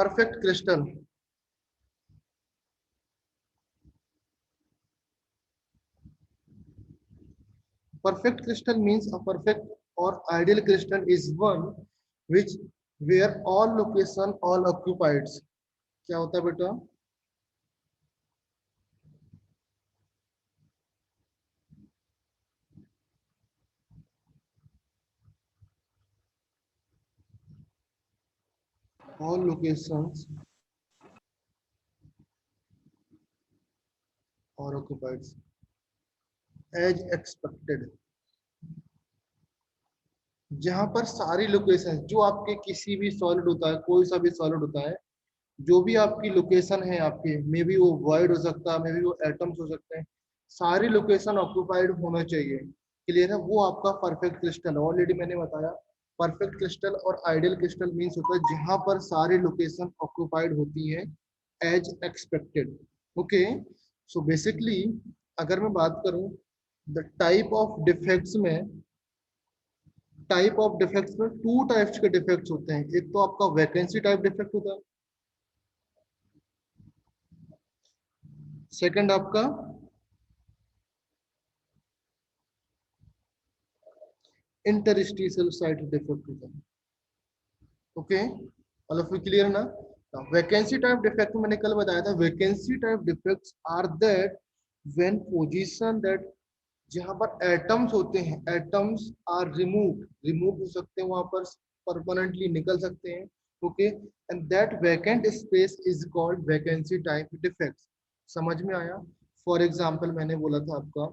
perfect crystal. Perfect crystal means a perfect or ideal crystal is one which where all location all occupied. क्या होता है बेटा? All locations are occupied as expected. जहां पर सारी location जो आपके किसी भी सॉलिड होता है, कोई सा भी सॉलिड होता है, जो भी आपकी लोकेशन है आपके, मे बी वो वॉइड हो सकता है, मे बी वो एटम्स हो सकते हैं, सारी लोकेशन ऑक्यूपाइड होना चाहिए। क्लियर है? वो आपका परफेक्ट क्रिस्टल। ऑलरेडी मैंने बताया परफेक्ट क्रिस्टल और आइडियल क्रिस्टल मीन्स होता है जहां पर सारी लोकेशन ऑक्यूपाइड होती है as expected. Okay, so basically अगर मैं बात करूं द टाइप ऑफ डिफेक्ट्स में टू टाइप्स के डिफेक्ट्स होते हैं। एक तो आपका वैकेंसी टाइप डिफेक्ट होता है, सेकंड आपका इंटरस्टिशियल साइट डिफेक्ट होता है। Okay, all of you clear ना? वैकेंसी टाइप डिफेक्ट मैंने कल बताया था, vacancy type defects are that when position that जहां पर एटम्स होते हैं, एटम्स आर रिमूव हो सकते हैं, वहां पर परमानेंटली निकल सकते हैं। Okay, and that vacant space is called vacancy type defects. समझ में आया? फॉर एग्जांपल मैंने बोला था आपका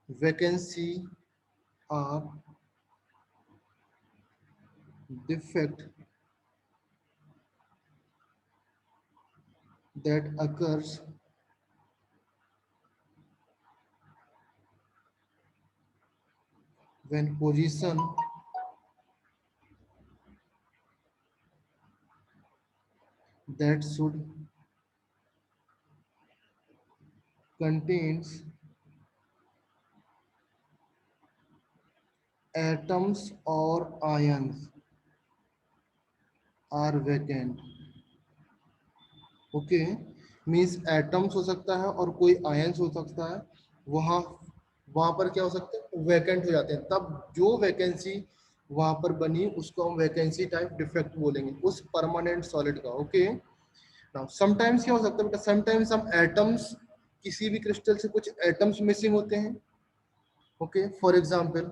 vacancy are defect that occurs when position that should contains atoms or ions are vacant. Okay, means atoms हो सकता है और कोई आयंस हो सकता है, वहां वहां पर क्या हो सकता है, वैकेंट हो जाते हैं। तब जो वैकेंसी वहां पर बनी उसको हम वैकेंसी टाइप डिफेक्ट बोलेंगे, उस परमानेंट सॉलिड का। ओके, नाउ समटाइम्स क्या हो सकता है बेटा, समटाइम्स हम एटम्स, किसी भी क्रिस्टल से कुछ एटम्स मिसिंग होते हैं। Okay, for example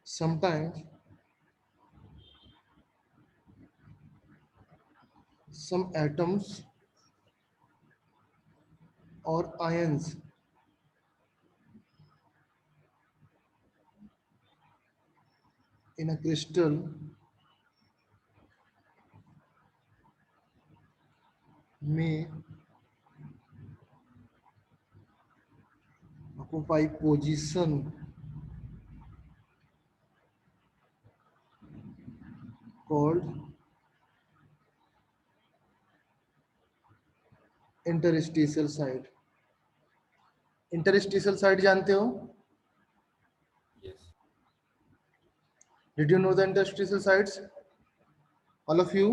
sometimes some atoms or ions in a crystal may occupy position called interstitial site. Interstitial site जानते हो? Yes. Did you know the interstitial sites? All of you?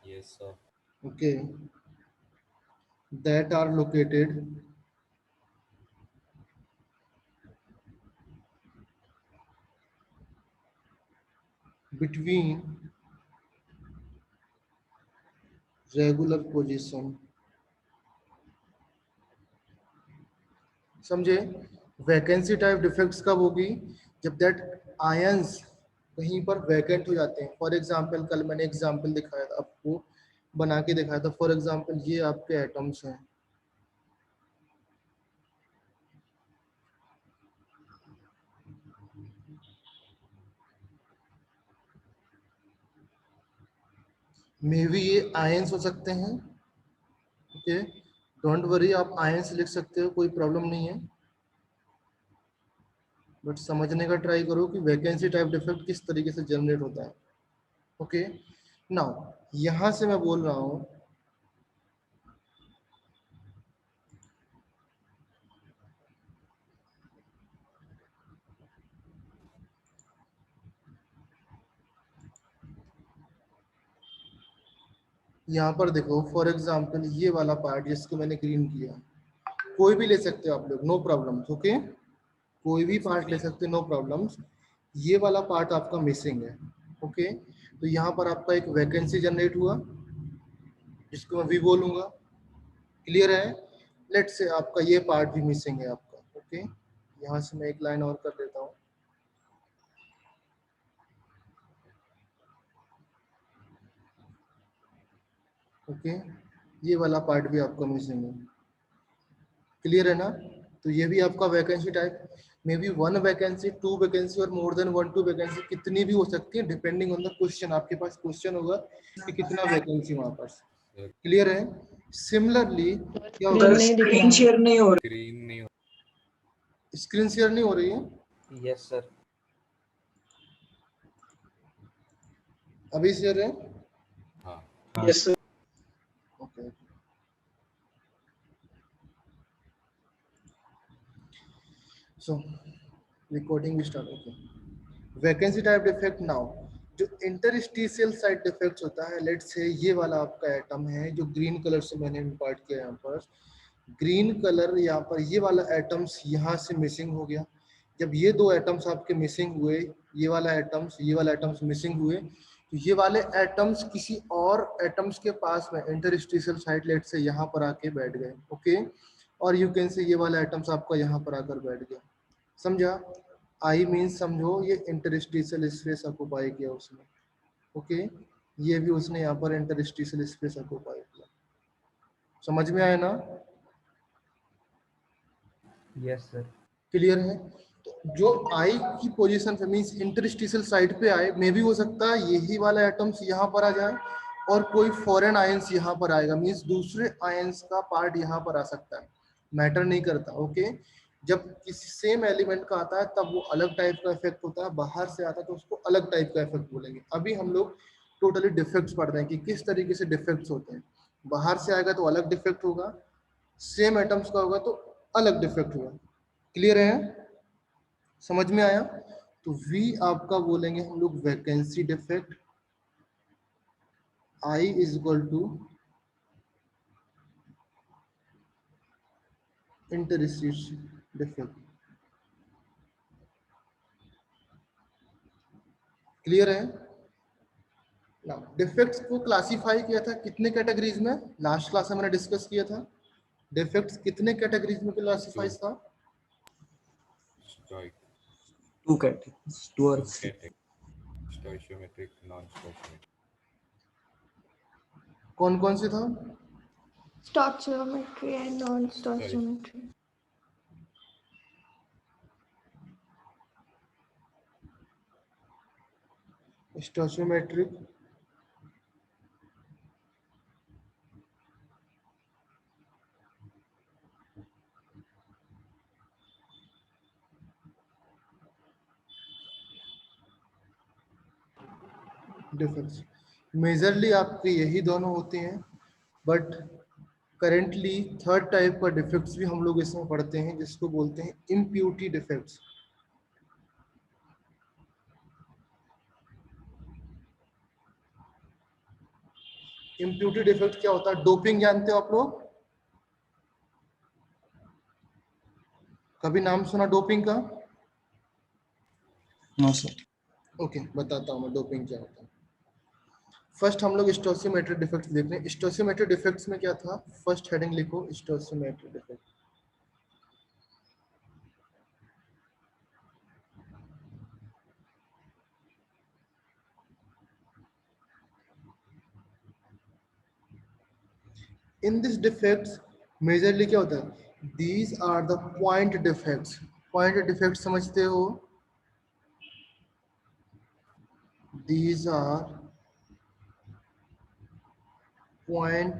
Yes, sir. Okay, that are located between regular position. समझे? Vacancy type defects कब होगी? जब that ions कहीं पर vacant हो जाते हैं। फॉर एग्जांपल कल मैंने एग्जांपल दिखाया था आपको, बना के दिखाया था। फॉर एग्जांपल ये आपके एटम्स हैं, मे बी ये आयंस हो सकते हैं। ओके, डोंट वरी, आप आयंस लिख सकते हो, कोई प्रॉब्लम नहीं है, बट समझने का ट्राई करो कि वैकेंसी टाइप डिफेक्ट किस तरीके से जनरेट होता है। ओके, नाउ यहां से मैं बोल रहा हूं यहाँ पर देखो फॉर एग्जाम्पल ये वाला पार्ट जिसको मैंने ग्रीन किया, कोई भी ले सकते हो आप लोग, नो प्रॉब्लम्स। ओके, कोई भी पार्ट ले सकते हो, नो प्रॉब्लम्स। ये वाला पार्ट आपका मिसिंग है। ओके, तो यहाँ पर आपका एक वैकेंसी जनरेट हुआ जिसको मैं वी बोलूंगा। क्लियर है? लेट से आपका ये पार्ट भी मिसिंग है आपका। ओके, यहाँ से मैं एक लाइन और कर देता हूँ। ओके, ये वाला पार्ट भी आपका मिसिंग है। क्लियर है ना? तो ये भी आपका vacancy type maybe one vacancy, two vacancy और more than one two vacancy कितनी भी हो सकती है डिपेंडिंग ऑन द क्वेश्चन। आपके पास क्वेश्चन होगा कि कितना वैकेंसी वहां पर। सर क्लियर है? सिमिलरली क्या होगा? स्क्रीन नहीं दिख स्क्रीन रहा। शेयर नहीं हो ग्रीन नहीं हो। स्क्रीन शेयर नहीं हो रही है? Yes sir. अभी शेयर है? हाँ रही। Yes sir. ओके, सो रिकॉर्डिंग भी start. Okay, vacancy type defect now. जो इंटरस्टिशियल साइड डिफेक्ट्स होता है, लेट से ये वाला आपका एटम है जो ग्रीन कलर से मैंने इंपार्ट किया यहाँ पर। ग्रीन कलर यहाँ पर ये वाला एटम्स यहाँ से मिसिंग हो गया। जब ये दो एटम्स आपके मिसिंग हुए, ये वाला एटम्स मिसिंग हुए, तो ये वाले एटम्स किसी और एटम्स के पास में इंटरस्टिशियल साइड लेट से यहाँ पर आके बैठ गए। ओके, और यू कैन से ये वाला एटम्स आपका यहाँ पर आकर बैठ गया। समझा? आई मीन्स समझो ये इंटरस्टिशियल स्पेस ऑक्युपाई किया उसने। ओके, ये भी उसने यहाँ पर इंटरस्टिशियल स्पेस ऑक्युपाई किया। समझ में आया ना? Yes sir. क्लियर है? तो जो आई की पोजीशन पे मीन्स इंटरस्टिशियल साइड पे आए, मे भी हो सकता है यही वाला एटम्स यहाँ पर आ जाए और कोई फॉरेन आयंस यहाँ पर आएगा, मीन्स दूसरे आयंस का पार्ट यहाँ पर आ सकता है। मैटर नहीं करता। ओके, जब किसी सेम एलिमेंट का आता है तब वो अलग टाइप का इफेक्ट होता है, बाहर से आता है तो उसको अलग टाइप का इफेक्ट बोलेंगे। अभी हम लोग टोटली डिफेक्ट्स पढ़ रहे हैं कि किस तरीके से डिफेक्ट्स होते हैं। बाहर से आएगा तो अलग डिफेक्ट होगा, सेम एटम्स का होगा तो अलग डिफेक्ट होगा। क्लियर है? समझ में आया? तो V आपका बोलेंगे हम लोग vacancy defect, I is equal to interstitial defect. Clear है? डिफेक्ट्स को क्लासिफाई किया था कितने कैटेगरीज में? लास्ट क्लास में मैंने डिस्कस किया था डिफेक्ट्स कितने कैटेगरीज में क्लासिफाइज था? स्टोइक, टू कैटेगरीज, टू और स्टोइशियोमेट्रिक, नॉन स्टोइशियोमेट्रिक। कौन कौन से था? Stoichiometry and non-stoichiometry. Stoichiometric, defects majorly आपके यही दोनों होते हैं, बट करेंटली थर्ड टाइप का डिफेक्ट्स भी हम लोग इसमें पढ़ते हैं जिसको बोलते हैं इम्प्यूरिटी डिफेक्ट्स। इम्प्यूरिटी डिफेक्ट क्या होता है? डोपिंग जानते हो आप लोग? कभी नाम सुना डोपिंग का? No sir. ओके, बताता हूँ मैं डोपिंग क्या होता है। फर्स्ट हम लोग स्टोशियोमेट्रिक डिफेक्ट्स देख रहे हैं। स्टोशियोमेट्रिक डिफेक्ट्स में क्या था? फर्स्ट हेडिंग लिखो stoichiometric defect. In this defects majorly क्या होता है? These are the point defects. Point defect समझते हो? These are point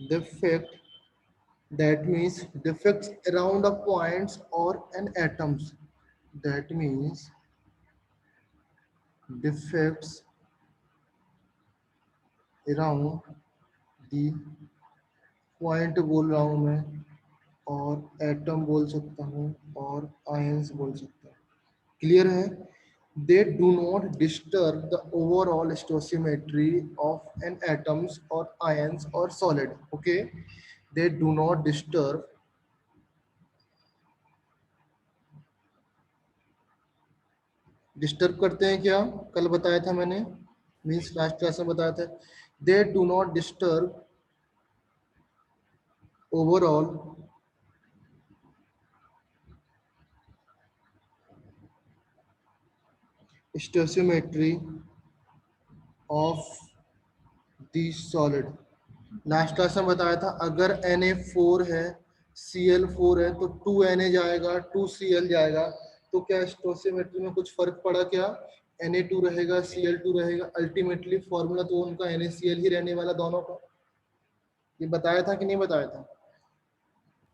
defect, that means defects around a points or an atoms. That means defects around the point बोल रहा हूँ मैं, और एटम बोल सकता हूँ और आयंस बोल सकता हूँ। क्लियर है? they do not disturb the overall stoichiometry of an atoms or ions or solid. Okay, they do not disturb disturb करते हैं क्या? कल बताया था मैंने, मीन्स लास्ट क्लास में बताया था, they do not disturb overall stoichiometry of the solid. Last class में बताया था अगर Na4 है, Cl4 है तो 2Na जाएगा, 2Cl जाएगा, तो क्या स्टोसियोमेट्री में कुछ फर्क पड़ा क्या? Na2 रहेगा, Cl2 रहेगा, अल्टीमेटली फॉर्मूला तो उनका NaCl ही रहने वाला दोनों का। ये बताया था कि नहीं बताया था?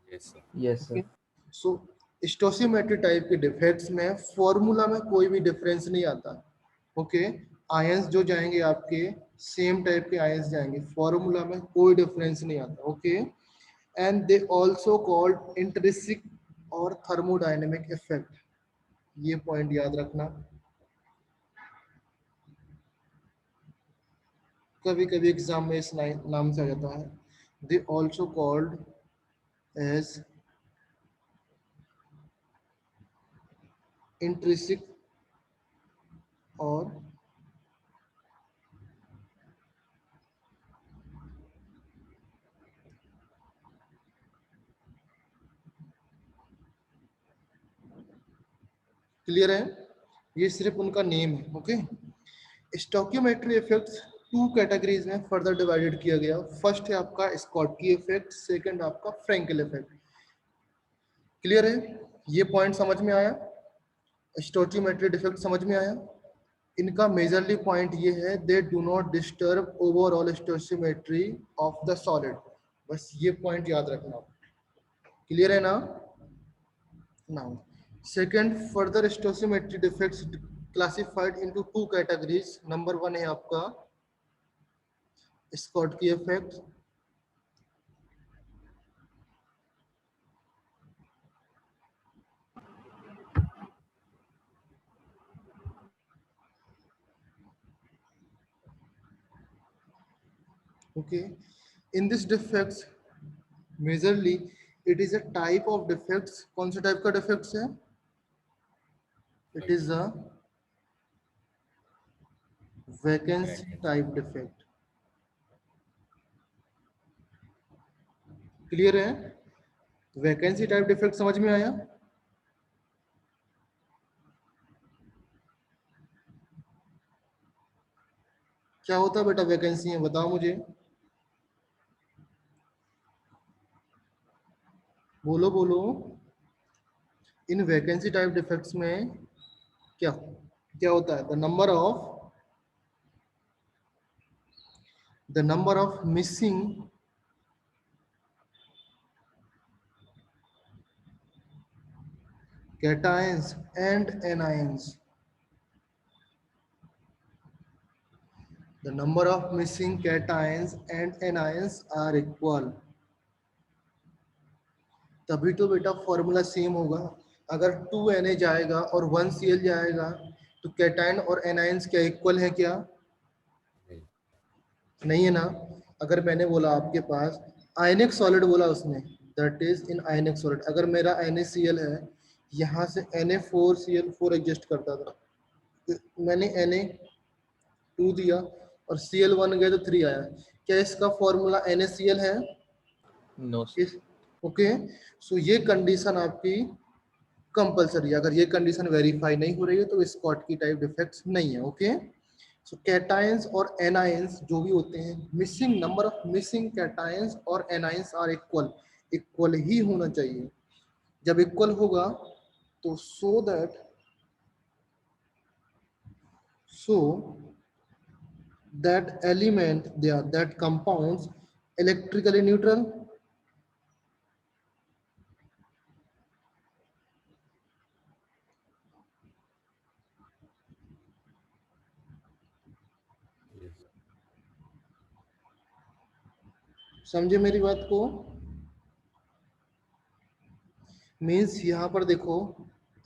Yes, sir. Yes, sir. सो स्टोसियोमेट्री टाइप के डिफेक्ट्स में फॉर्मूला में कोई भी डिफरेंस नहीं आता। ओके, आयंस जो जाएंगे आपके सेम टाइप के आयंस जाएंगे, फॉर्मूला में कोई डिफरेंस नहीं आता। Okay, and they also called intrinsic और थर्मोडायनेमिक इफेक्ट, ये पॉइंट याद रखना। कभी कभी एग्जाम में इस नाम से आ जाता है, they also called as intrinsic और क्लियर है? ये सिर्फ उनका नेम है। Okay, stoichiometry effects two categories में फर्दर डिवाइडेड किया गया। फर्स्ट है आपका स्कॉटकी इफेक्ट, सेकंड आपका फ्रैंकेल इफेक्ट। क्लियर है? ये पॉइंट समझ में आया? स्टोकियोमेट्री डिफेक्ट समझ में आया? इनका मेजरली पॉइंट ये है, they do not disturb overall stoichiometry of the solid. बस ये पॉइंट याद रखना। क्लियर है ना? Now second, further stoichiometry defects classified into two categories. Number 1 है आपका Schottky effect, okay, in this defects majorly it is a type of defects। कौन सा टाइप का डिफेक्ट्स है? It is a vacancy type defect. Clear है? Vacancy type defect समझ में आया? क्या होता है बेटा वैकेंसी है, बताओ मुझे, बोलो बोलो। इन वैकेंसी टाइप डिफेक्ट्स में क्या क्या होता है? The number of missing cations and anions, the number of missing cations and anions are equal। तभी तो बेटा फॉर्मूला सेम होगा। अगर 2Na जाएगा और 1Cl जाएगा तो कैटायन और एनायंस क्या इक्वल है क्या? नहीं। नहीं है ना। अगर मैंने बोला आपके पास आयनिक सॉलिड बोला उसने, that is in ionic solid, अगर मेरा NaCl है, यहाँ से Na4Cl4 एडजस्ट करता था, तो मैंने Na2 दिया और Cl1 गया तो 3 आया। क्या इसका फॉर्मूला NaCl है? No, sir. इस ओके, सो ये कंडीशन आपकी कंपलसरी है। अगर ये कंडीशन वेरीफाई नहीं हो रही है तो स्कॉटकी टाइप डिफेक्ट्स नहीं है। ओके, सो कैटायंस और एनायंस जो भी होते हैं, missing number of missing cations और एनायंस आर इक्वल, इक्वल ही होना चाहिए। जब इक्वल होगा तो so that element that compounds electrically neutral. Yes. समझे मेरी बात को? मीन्स यहाँ पर देखो,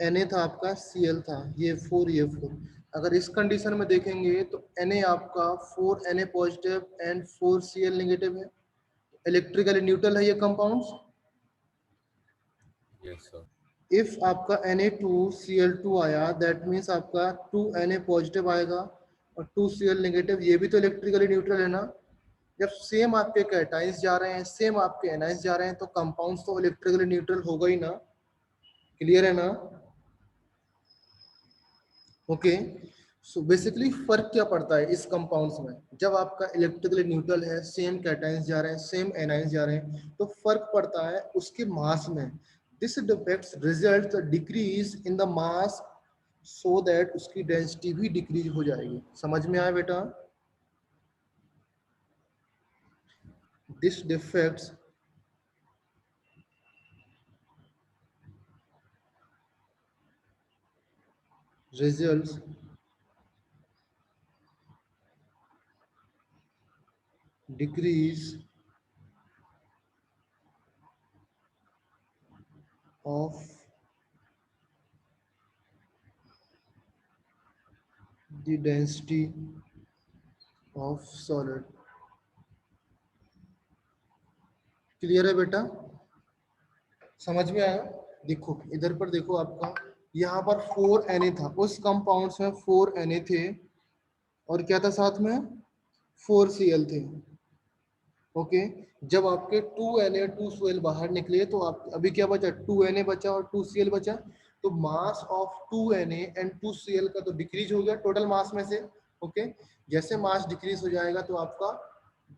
Na था आपका, Cl था, ये 4 ये 4। अगर इस कंडीशन में देखेंगे तो Na आपका 4 Na positive and 4 Cl negative है, इलेक्ट्रिकली न्यूट्रल है ये कंपाउंड्स। Yes, sir. इफ आपका Na2Cl2 आया, दैट मीन्स आपका 2 Na पॉजिटिव आएगा और 2 Cl नेगेटिव, ये भी तो इलेक्ट्रिकली न्यूट्रल है ना। जब सेम आपके कैटाइंस जा रहे हैं, सेम आपके एनाइंस जा रहे हैं, तो कंपाउंड्स तो इलेक्ट्रिकली न्यूट्रल होगा ही ना। क्लियर है ना? ओके, सो बेसिकली फर्क क्या पड़ता है इस कंपाउंड्स में, जब आपका इलेक्ट्रिकली न्यूट्रल है, सेम कैटाइंस जा रहे हैं, सेम एनाइंस जा रहे हैं, तो फर्क पड़ता है उसके मास में। This defects result decrease in the mass so that उसकी डेंसिटी भी डिक्रीज हो जाएगी। समझ में आया बेटा? This defects results decrease of the density of solid। Clear है बेटा? समझ में आया? देखो इधर पर देखो, आपका यहाँ पर 4 Na था, उस कंपाउंड्स में 4 Na थे और क्या था साथ में, 4 Cl थे। ओके, जब आपके 2 Na 2 Cl बाहर निकले तो आप अभी क्या बचा, 2 Na बचा और 2 Cl बचा, तो mass of 2 Na and 2 Cl का तो डिक्रीज हो गया टोटल मास में से। ओके, जैसे मास डिक्रीज हो जाएगा तो आपका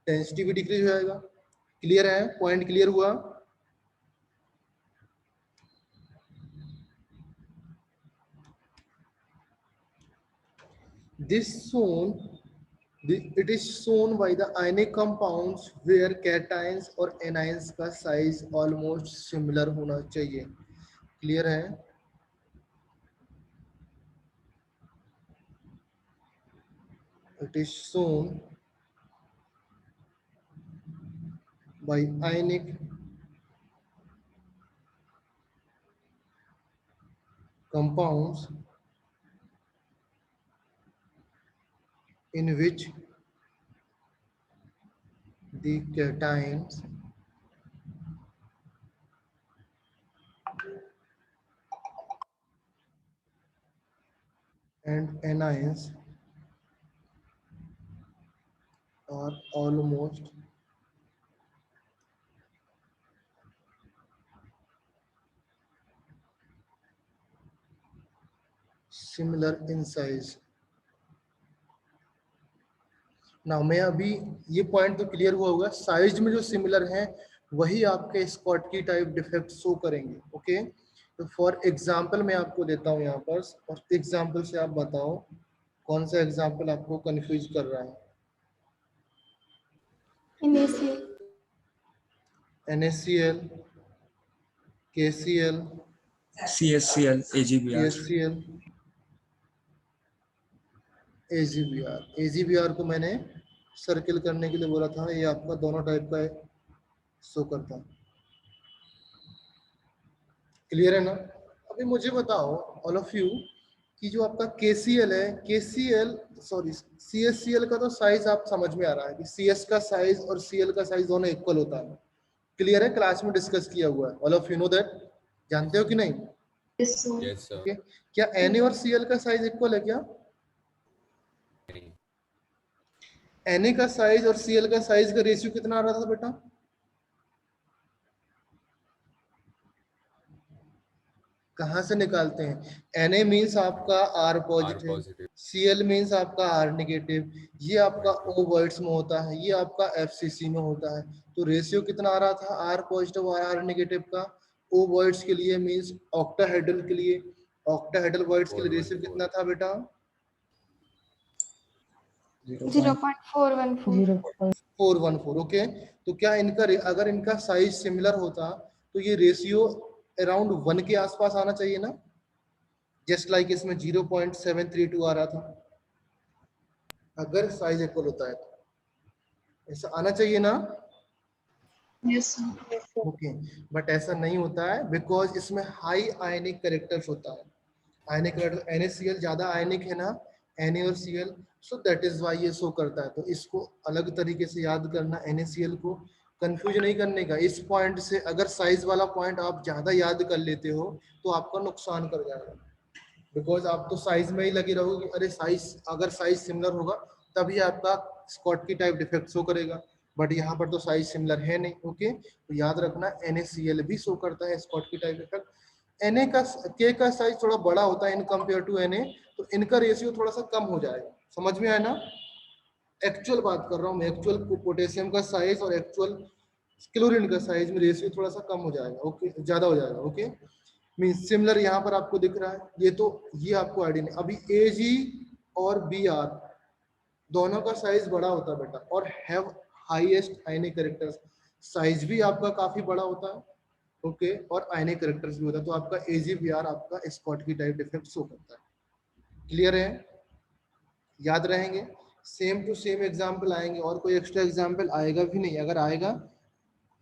डेंसिटी भी डिक्रीज हो जाएगा। क्लियर है? पॉइंट क्लियर हुआ? This shown, it is shown by the ionic compounds where cations और anions का size almost similar होना चाहिए। क्लियर है? It is shown by ionic compounds in which the cations and anions are almost similar in size। ना मैं अभी ये point तो क्लियर हुआ होगा, साइज में जो सिमिलर हैं वही आपके स्कॉटकी टाइप डिफेक्ट शो करेंगे। ओके, तो फॉर एग्जांपल मैं आपको देता हूँ यहाँ पर, और एग्जांपल से आप बताओ कौन सा एग्जांपल आपको कंफ्यूज कर रहा है। NaCl, NaCl, KCl, CSCl, AgBr, CSCl, AgBr। AgBr को मैंने सर्किल करने के लिए बोला था, ये आपका दोनों टाइप का शो करता है। क्लियर है ना? अभी मुझे बताओ ऑल ऑफ यू कि जो आपका KCl है, CSCl का तो साइज आप समझ में आ रहा है कि CS का साइज और Cl का साइज दोनों इक्वल होता है। क्लियर है? क्लास में डिस्कस किया हुआ है। All of you know that, जानते हो कि नहीं? Yes, sir. Okay? क्या Na और Cl का साइज इक्वल है क्या? नहीं। Na का साइज और Cl का साइज का रेशियो कितना आ रहा था बेटा? कहाँ से निकालते हैं? Na मीन्स आपका R R positive, positive. Cl means आपका R नेगेटिव, ये आपका O वर्ड्स में होता है, ये आपका FCC में होता है। तो रेशियो कितना आ रहा था R पॉजिटिव और R नेगेटिव का? O वर्ड्स के लिए मीन्स ऑक्टाहेड्रल के लिए, ऑक्टाहेड्रल वर्ड्स के लिए रेशियो 414. कितना था बेटा? 0.414. 414। ओके, तो क्या इनका अगर इनका साइज सिमिलर होता तो ये रेशियो अराउंड 1 के आसपास आना चाहिए ना, जस्ट लाइक इसमें 0.732 आ रहा था। अगर साइज इक्वल होता है तो ऐसा आना चाहिए ना। Yes, sir. ओके, बट ऐसा नहीं होता है बिकॉज इसमें हाई आयनिक कैरेक्टर्स होता है। आयनिक NaCl ज्यादा आयनिक है ना, Na और Cl, so that is why ये शो करता है। तो इसको अलग तरीके से याद करना, NaCl को कंफ्यूज नहीं करने का। इस पॉइंट से अगर साइज वाला पॉइंट आप ज्यादा याद कर लेते हो तो आपका नुकसान कर जाएगा, बिकॉज आप तो साइज में ही लगे रहोगे। अरे साइज, अगर साइज सिमिलर होगा तभी आपका स्कॉटकी टाइप डिफेक्ट शो करेगा, बट यहाँ पर तो साइज सिमिलर है नहीं। ओके, तो याद रखना NaCl भी शो करता है स्कॉटकी टाइप डिफेक्ट। Na का K का साइज थोड़ा बड़ा होता है इन कंपेयर टू Na, तो इनका रेशियो थोड़ा सा कम हो जाएगा। समझ में आया ना? एक्चुअल बात कर रहा हूँ मैं, एक्चुअल पोटेशियम का साइज और एक्चुअल क्लोरीन का साइज में रेशियो थोड़ा सा कम हो जाएगा। ओके, ज्यादा हो जाएगा। ओके, मीन सिमिलर यहाँ पर आपको दिख रहा है, ये तो ये आपको आईडिया नहीं। अभी Ag और Br दोनों का साइज बड़ा होता है बेटा, और have highest ionic characters, size भी आपका काफी बड़ा होता है। ओके, और आयनिक कैरेक्टर्स भी होता है, तो आपका AgBr आपका स्कॉटकी टाइप डिफेक्ट शो करता है। क्लियर है? याद रहेंगे? सेम टू सेम एग्जाम्पल आएंगे, और कोई एक्स्ट्रा एग्जाम्पल आएगा भी नहीं। अगर आएगा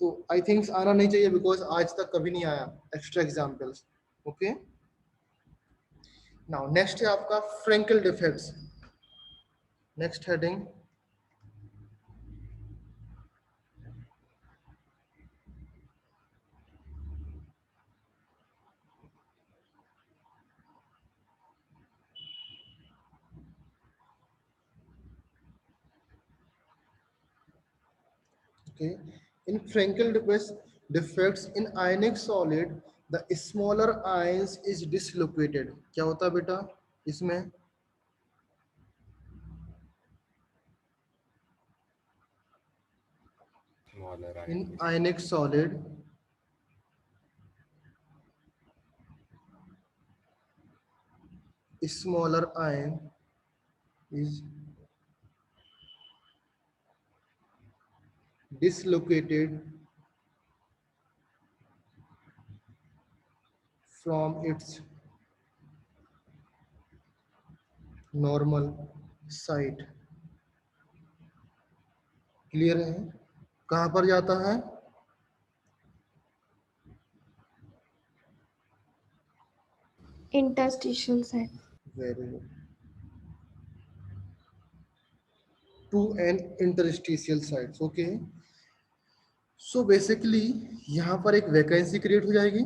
तो आई थिंक आना नहीं चाहिए, बिकॉज आज तक कभी नहीं आया extra examples. Okay, now next है आपका Frenkel defects. Next heading, okay, in Frankel defects in ionic solid, the smaller ions is dislocated। क्या होता है बेटा इसमें? Smaller In ion ionic solid, smaller ion is dislocated from its normal site। Clear है? कहां पर जाता है? Interstitial site. Very good, to an interstitial sites. Okay, so basically यहाँ पर एक वैकेंसी क्रिएट हो जाएगी।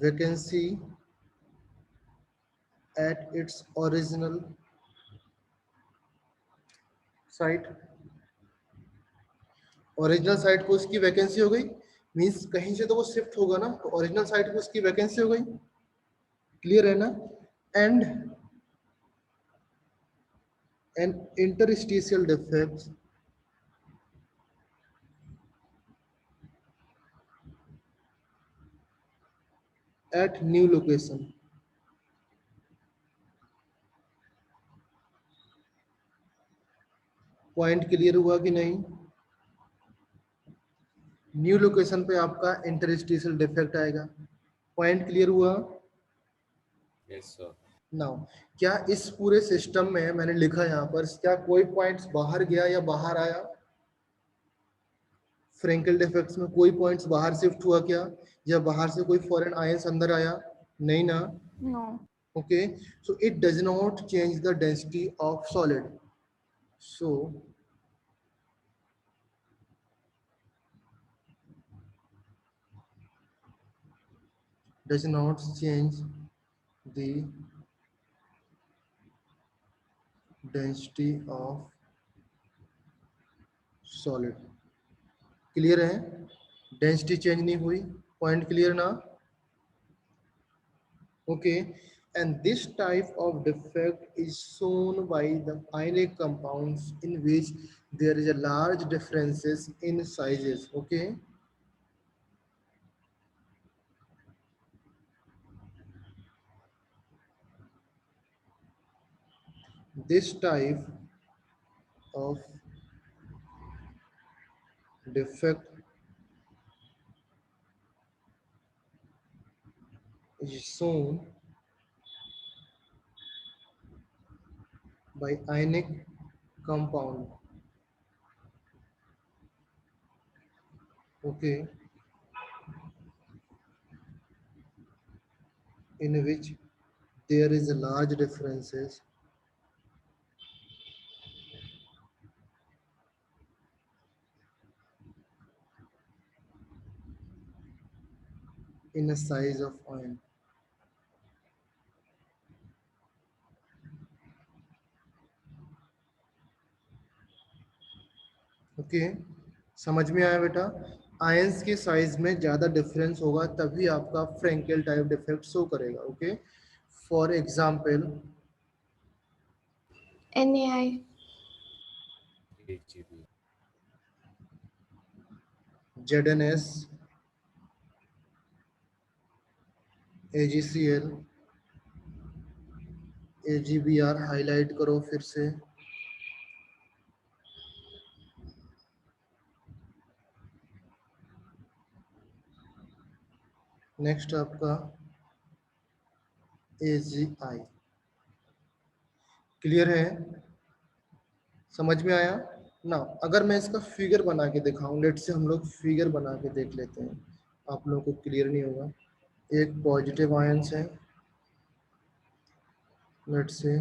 Vacancy at its original site. Original site को उसकी वैकेंसी हो गई, मींस कहीं से तो वो शिफ्ट होगा ना, तो ओरिजिनल साइट को उसकी वैकेंसी हो गई। क्लियर है ना? And an interstitial defect at new location. Point clear हुआ कि नहीं? न्यू लोकेशन पे आपका इंटरस्टिशियल डिफेक्ट आएगा। पॉइंट क्लियर हुआ? Yes, sir. नाउ क्या इस पूरे सिस्टम में मैंने लिखा यहाँ पर, क्या कोई पॉइंट्स बाहर गया या बाहर आया? फ्रेंकल डिफेक्ट्स में कोई पॉइंट्स बाहर शिफ्ट हुआ क्या, या बाहर से कोई फॉरेन आयंस अंदर आया? नहीं ना। No. Okay, so it does not change the density of solid. So does not change the density of solid। Clear है? डेंसिटी चेंज नहीं हुई। पॉइंट क्लियर ना? Okay, and this type of defect is shown by the ionic compounds in which there is a large differences in sizes। okay, this type of defect is shown by ionic compound. Okay, in which there is a large differences in the size of ion. Okay, समझ में आया बेटा? Ions के size में ज्यादा difference होगा तभी आपका फ्रेंकेल टाइप डिफेक्ट शो करेगा. Okay, for example NaI. AGB. ZnS, AgCl, AgBr highlight करो फिर से. नेक्स्ट आपका AgI. क्लियर है? समझ में आया ना? अगर मैं इसका फिगर बना के दिखाऊं, लेट से हम लोग फिगर बना के देख लेते हैं, आप लोगों को क्लियर नहीं होगा. एक पॉजिटिव आयंस है, लेट से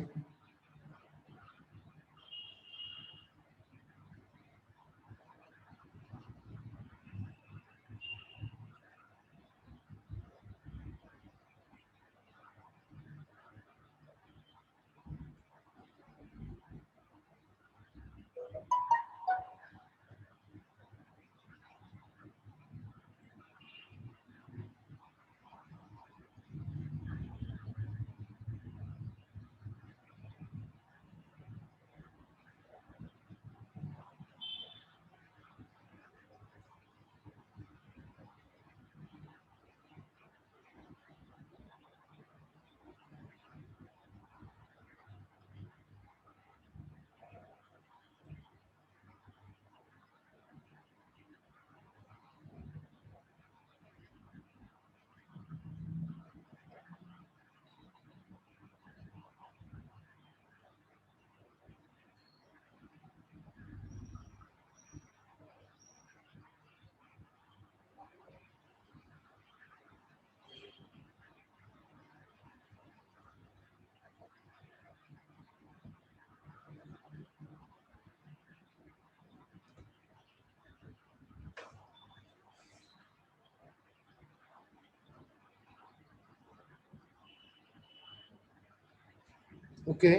ओके,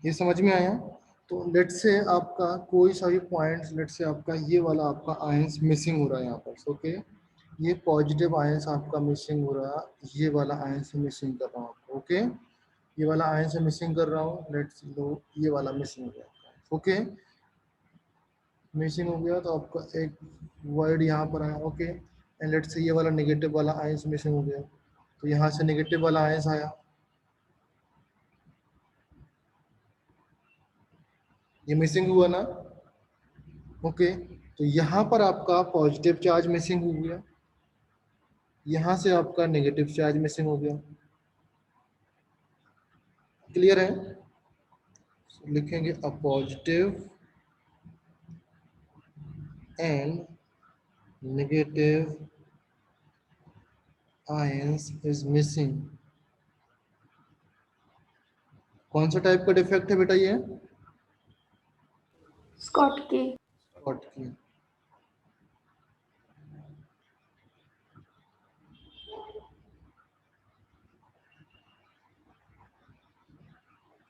ये समझ में आया? तो लेट से आपका कोई सा भी पॉइंट्स, लेट से आपका ये वाला आपका आयंस मिसिंग हो रहा है यहाँ पर. ओके, ये पॉजिटिव आयंस आपका मिसिंग हो रहा है, ये वाला आयंस मिसिंग कर रहा हूँ आपको. ओके, ये वाला आयंस मिसिंग कर रहा हूँ, लेट्स लो ये वाला मिसिंग हो गया. ओके, मिसिंग हो गया तो आपका एक वर्ड यहाँ पर आया. ओके, एंड लेट्स से ये वाला नेगेटिव वाला आयंस मिसिंग हो गया, तो यहाँ से नेगेटिव वाला आयंस आया, ये मिसिंग हुआ ना. ओके, तो यहाँ पर आपका पॉजिटिव चार्ज मिसिंग हो गया, यहाँ से आपका नेगेटिव चार्ज मिसिंग हो गया. क्लियर है? लिखेंगे a positive and negative ions is missing. कौन सा टाइप का डिफेक्ट है बेटा ये? Schottky. Schottky.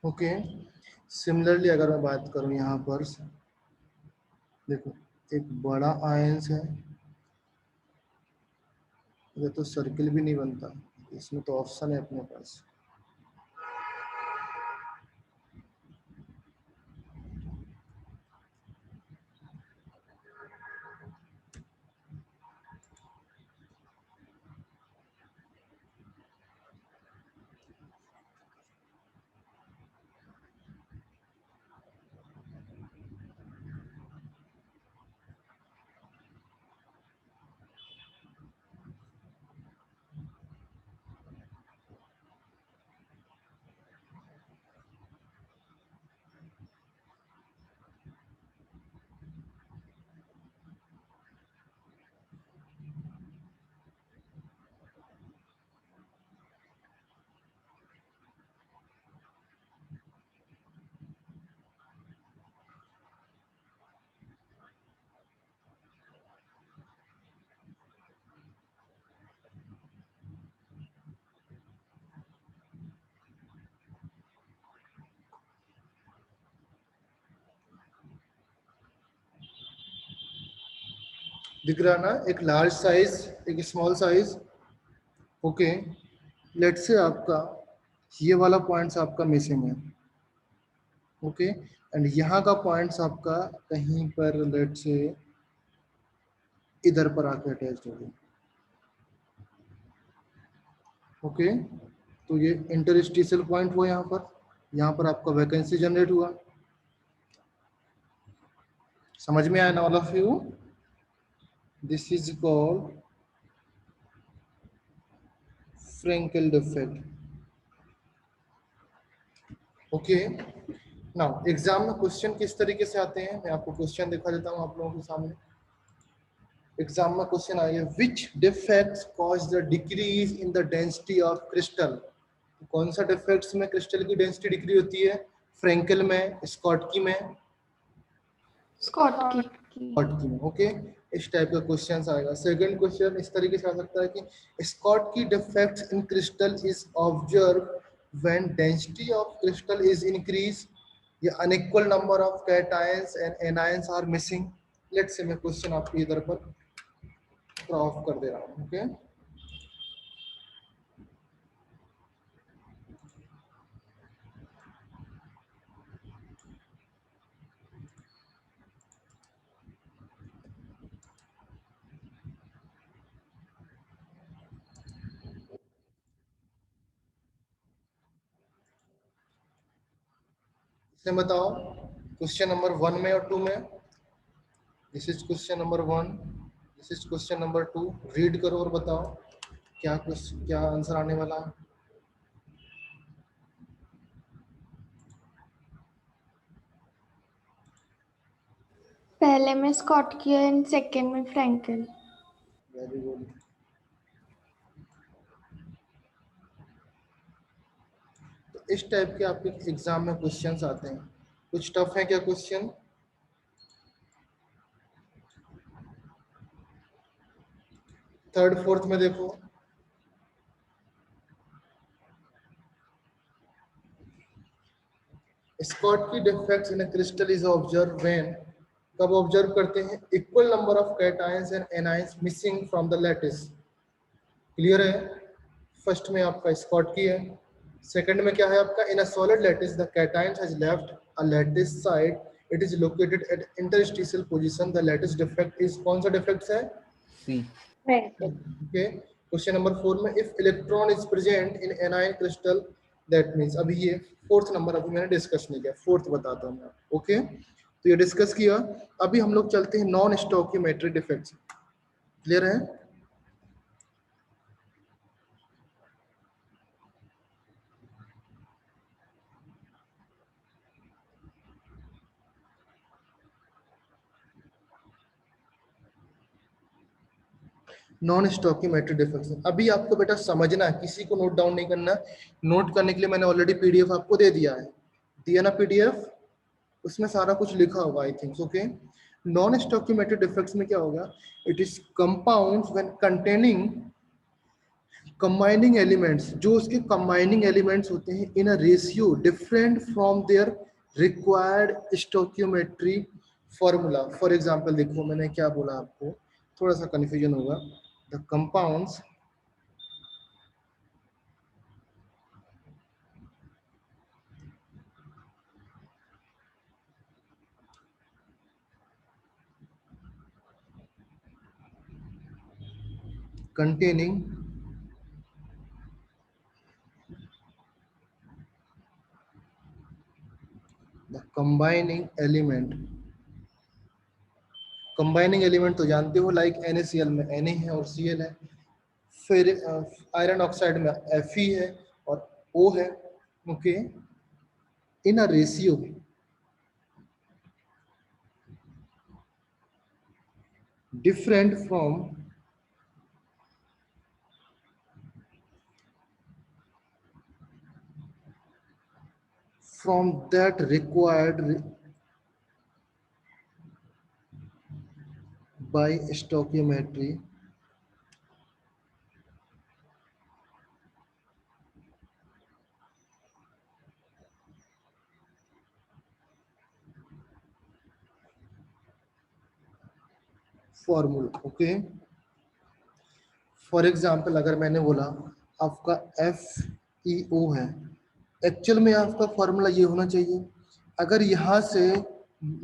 ओके, सिमिलरली अगर मैं बात करूं यहाँ पर, देखो एक बड़ा आयंस है, ये तो सर्किल भी नहीं बनता, इसमें तो ऑप्शन है अपने पास. दिख रहा ना, एक लार्ज साइज एक small size. Okay, let's say आपका ये वाला पॉइंट्स आपका मिसिंग है। ओके, एंड यहाँ का पॉइंट्स आपका कहीं पर लेट्स से इधर पर आके अटैच हो गया। ओके, तो ये इंटरस्टिशियल पॉइंट हुआ यहाँ पर आपका वैकेंसी जनरेट हुआ। समझ में आया ना all of you? This is called Frenkel defect. Okay, now exam में क्वेश्चन किस तरीके से आते हैं, मैं आपको क्वेश्चन दिखा देता हूँ आप लोगों के सामने। एग्जाम में क्वेश्चन आएगा, which defects cause the decrease in the density of crystal. कौन सा डिफेक्ट्स में क्रिस्टल की डेंसिटी डिक्री होती है? फ्रेंकेल में, स्कॉटकी में, स्कॉट की। स्कॉटकी में। ओके, इस टाइप का क्वेश्चन आएगा। सेकंड क्वेश्चन इस तरीके से आ सकता है कि Schottky defects in crystal is observe when density of crystal is increase या unequal number of cations and anions are missing. Let's say मैं क्वेश्चन आपके इधर पर थोड़ा ऑफ कर दे रहा हूँ। ओके, इसमें बताओ क्वेश्चन नंबर 1 में और 2 में। This is question number 1, this is question number 2। Read करो और बताओ क्या आंसर आने वाला है। पहले में स्कॉट की एंड सेकेंड में फ्रैंकल। Very good. तो इस टाइप के आपके एग्जाम में क्वेश्चंस आते हैं। कुछ टफ है क्या क्वेश्चन? थर्ड फोर्थ में देखो, स्कॉट की defects in crystal is observe when, कब ऑब्जर्व करते हैं? Equal number of cations and anions missing from the lattice. Clear है? फर्स्ट में आपका स्कॉट की है, सेकंड में क्या है आपका? In a solid lattice the cation has left a lattice side, it is located at interstitial position, the lattice defect is, कौन सा डिफेक्ट है? C. Frenkel. Okay, question number 4 में if electron is present in anion crystal that means, अभी ये fourth number अभी मैंने discuss नहीं किया, फोर्थ बताता हूं मैं। ओके, तो ये डिस्कस किया। अभी हम लोग चलते हैं नॉन स्टोकियोमेट्रिक डिफेक्ट्स। क्लियर है? नॉन स्टोकियोमेट्रिक डिफेक्शन अभी आपको बेटा समझना है, किसी को नोट डाउन नहीं करना। नोट करने के लिए मैंने ऑलरेडी पीडीएफ आपको दे दिया है, दिया ना पीडीएफ? उसमें सारा कुछ लिखा होगा I think. Okay, non stoichiometric defects में क्या होगा? It is compounds when containing combining elements, जो उसके कंबाइनिंग एलिमेंट्स होते हैं in a ratio different from their required stoichiometry formula. For example देखो मैंने क्या बोला आपको, थोड़ा सा कंफ्यूजन होगा। The compounds containing the combining element, combining element तो जानते हो, लाइक NaCl में Na है और Cl है, फिर आयरन ऑक्साइड में Fe है और O है। Okay, in a ratio different from that required by stoichiometry formula. Okay, for example अगर मैंने बोला आपका FeO है, एक्चुअल में आपका फॉर्मूला ये होना चाहिए। अगर यहाँ से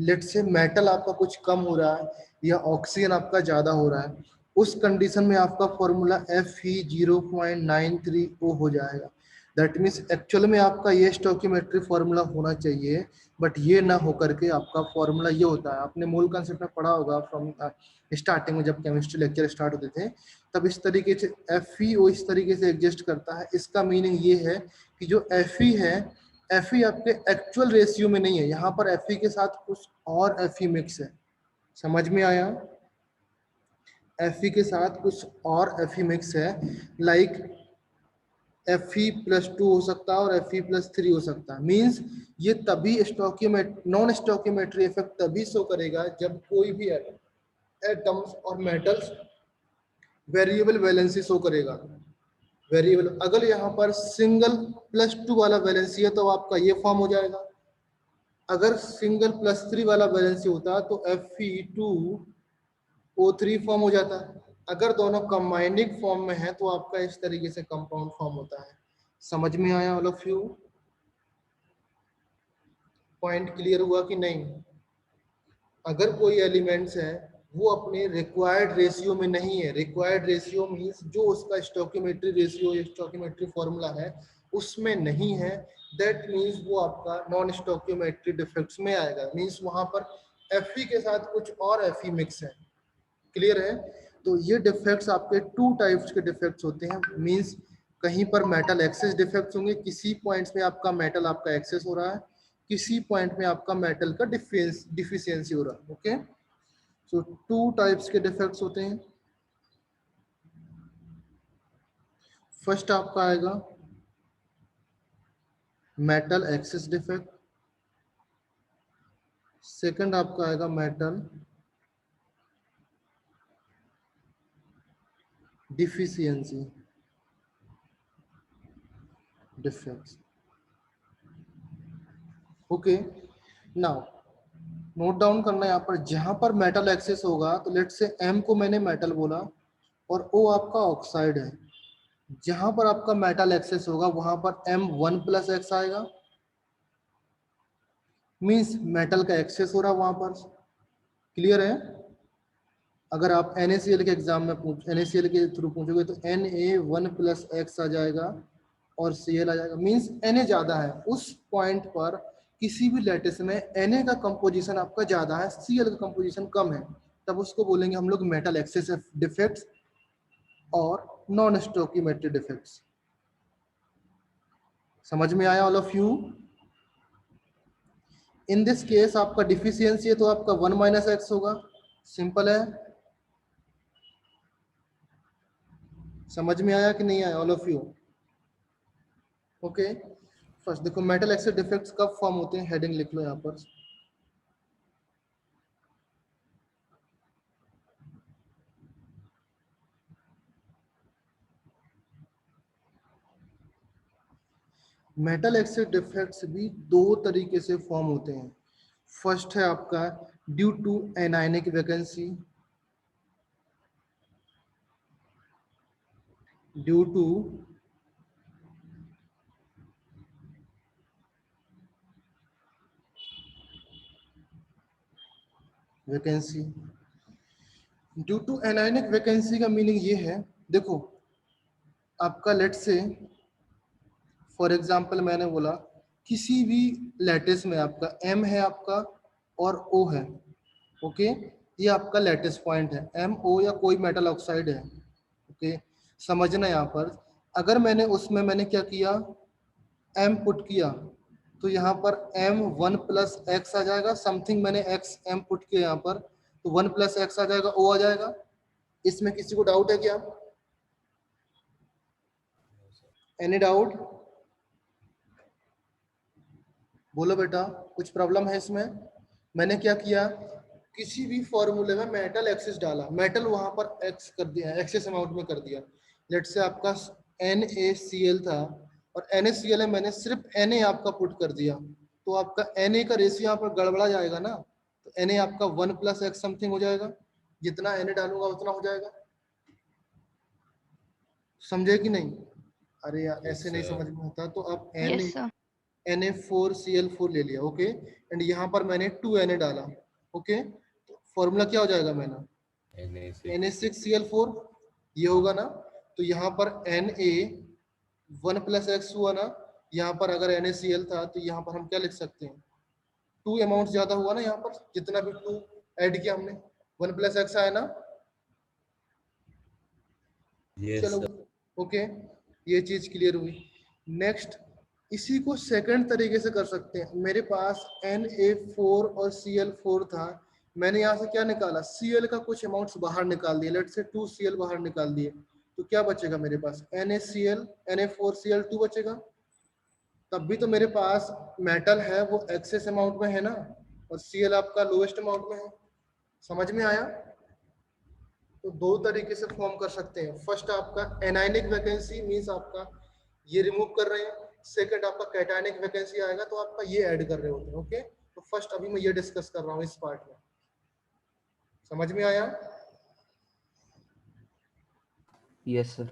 लेट से मेटल आपका कुछ कम हो रहा है या ऑक्सीजन आपका ज़्यादा हो रहा है, उस कंडीशन में आपका फॉर्मूला Fe0.93O हो जाएगा। दैट मीन्स एक्चुअल में आपका ये स्टोइकियोमेट्रिक फॉर्मूला होना चाहिए, बट ये ना होकर के आपका फॉर्मूला ये होता है। आपने मूल कंसेप्ट में पढ़ा होगा फ्रॉम स्टार्टिंग में, जब केमिस्ट्री लेक्चर स्टार्ट होते थे तब इस तरीके से FeO इस तरीके से एग्जिस्ट करता है। इसका मीनिंग ये है कि जो Fe है, Fe आपके एक्चुअल रेशियो में नहीं है, यहाँ पर Fe के साथ कुछ और Fe मिक्स है। समझ में आया? Fe के साथ कुछ और Fe मिक्स है, लाइक Fe+2 हो सकता है और Fe+3 हो सकता है। मींस ये तभी नॉन स्टोइकियोमेट्री इफेक्ट तभी शो करेगा जब कोई भी एटम्स और मेटल्स वेरिएबल वैलेंसी शो करेगा। वेरिएबल अगर यहाँ पर सिंगल +2 वाला वैलेंसी है तो आपका ये फॉर्म हो जाएगा। अगर सिंगल +3 वाला वैलेंसी होता तो Fe2O3 फॉर्म हो जाता है। अगर दोनों कंबाइनिंग फॉर्म में है तो आपका इस तरीके से कंपाउंड फॉर्म होता है। समझ में आया all of you? Point clear हुआ कि नहीं? अगर कोई एलिमेंट्स है वो अपने रिक्वायर्ड रेशियो में नहीं है, रिक्वायर्ड रेशियो मींस जो उसका स्टोइकियोमेट्री रेशियो या स्टोइकियोमेट्री फॉर्मूला है उसमें नहीं है, दैट मींस वो आपका नॉन स्टोइकियोमेट्री डिफेक्ट्स में आएगा। मींस वहां पर Fe के साथ कुछ और Fe मिक्स है। क्लियर है? तो ये डिफेक्ट्स आपके 2 टाइप्स के डिफेक्ट्स होते हैं। मींस कहीं पर मेटल एक्सेस डिफेक्ट्स होंगे, किसी पॉइंट्स में आपका मेटल आपका एक्सेस हो रहा है, किसी पॉइंट में आपका मेटल का डिफिशियंसी हो रहा है। ओके, सो 2 टाइप्स के डिफेक्ट्स होते हैं। फर्स्ट आपका आएगा मेटल एक्सेस डिफेक्ट, सेकंड आपका आएगा metal deficiency defects. Okay, now note down करना है यहाँ पर, जहां पर मेटल एक्सेस होगा तो लेट से M को मैंने मेटल बोला और O आपका ऑक्साइड है। जहां पर आपका मेटल एक्सेस होगा वहां पर M1+X आएगा, मींस मेटल का एक्सेस हो रहा है वहां पर। क्लियर है? अगर आप NaCl के एग्जाम में NaCl के थ्रू पूछोगे तो Na1+X आ जाएगा और Cl आ जाएगा, मींस Na ज्यादा है। उस पॉइंट पर किसी भी लैटिस में Na का कंपोजिशन आपका ज्यादा है, Cl का कंपोजिशन कम है, तब उसको बोलेंगे हम लोग मेटल एक्सेस डिफेक्ट्स और नॉन स्टोइकियोमेट्रिक डिफेक्ट्स। समझ में आया all of you? In this case आपका डिफिशियंसी है तो आपका 1-X होगा। सिंपल है। समझ में आया कि नहीं आया all of you? Okay, first देखो मेटल एक्सेस डिफेक्ट्स कब फॉर्म होते हैं, हेडिंग लिख लो यहाँ पर। मेटल एक्सेस डिफेक्ट्स भी 2 तरीके से फॉर्म होते हैं। फर्स्ट है आपका due to anionic vacancy, due to vacancy. Due to anionic vacancy का मीनिंग ये है, देखो आपका लेट से फॉर एग्जांपल मैंने बोला किसी भी लैटिस में आपका M है आपका और O है। ओके, ये आपका लैटिस पॉइंट है, MO या कोई मेटल ऑक्साइड है। ओके, समझना यहाँ पर, अगर मैंने उसमें मैंने क्या किया, M पुट किया तो यहाँ पर M1+X आ जाएगा, समथिंग मैंने M पुट किया यहाँ पर तो 1+X आ जाएगा, O आ जाएगा। इसमें किसी को डाउट है क्या? Any doubt? बोलो बेटा, कुछ प्रॉब्लम है इसमें? मैंने क्या किया, किसी भी फॉर्मूले में मेटल एक्सेस डाला, मेटल वहां पर एक्स कर दिया, एक्सेस अमाउंट में कर दिया। लेट से आपका NaCl था और NaCl है, मैंने सिर्फ Na आपका पुट कर दिया तो आपका Na का रेशियो यहाँ पर गड़बड़ा जाएगा ना, तो Na आपका 1+X समथिंग हो जाएगा। जितना Na डालूंगा उतना हो जाएगा, समझे कि नहीं? अरे यार Yes, ऐसे नहीं sir. समझ में आता, तो आप Yes, sir. Na4Cl4 ले लिया, ओके, एंड यहाँ पर मैंने 2Na डाला, ओके, तो फॉर्मूला क्या हो जाएगा मेरा? Na6. Na6Cl4, ये होगा ना, तो यहाँ पर Na 1 + X हुआ ना, यहाँ पर अगर NaCl था तो यहाँ पर हम क्या लिख सकते हैं? 2 अमाउंट ज्यादा हुआ ना, यहाँ पर जितना भी 2 ऐड किया हमने, 1 + X आया ना, Yes, चलो sir. ओके, ये चीज क्लियर हुई। नेक्स्ट, इसी को सेकंड तरीके से कर सकते हैं। मेरे पास Na4 और Cl4 था, मैंने यहाँ से क्या निकाला? Cl का कुछ अमाउंट्स बाहर निकाल दिए, लेट से 2Cl बाहर निकाल दिए, तो क्या बचेगा मेरे पास? NaCl, Na4Cl2 बचेगा। तब भी तो मेरे पास मेटल है वो एक्सेस अमाउंट में है ना, और Cl आपका लोएस्ट अमाउंट में है। समझ में आया? तो दो तरीके से फॉर्म कर सकते हैं। फर्स्ट आपका एनायनिक वैकेंसी मींस आपका ये रिमूव कर रहे हैं, सेकंड आपका कैटायनिक वैकेंसी आएगा तो आपका ये ऐड कर रहे होते हैं, ओके। तो फर्स्ट अभी मैं ये डिस्कस कर रहा हूँ इस पार्ट में, समझ में आया? Yes, sir.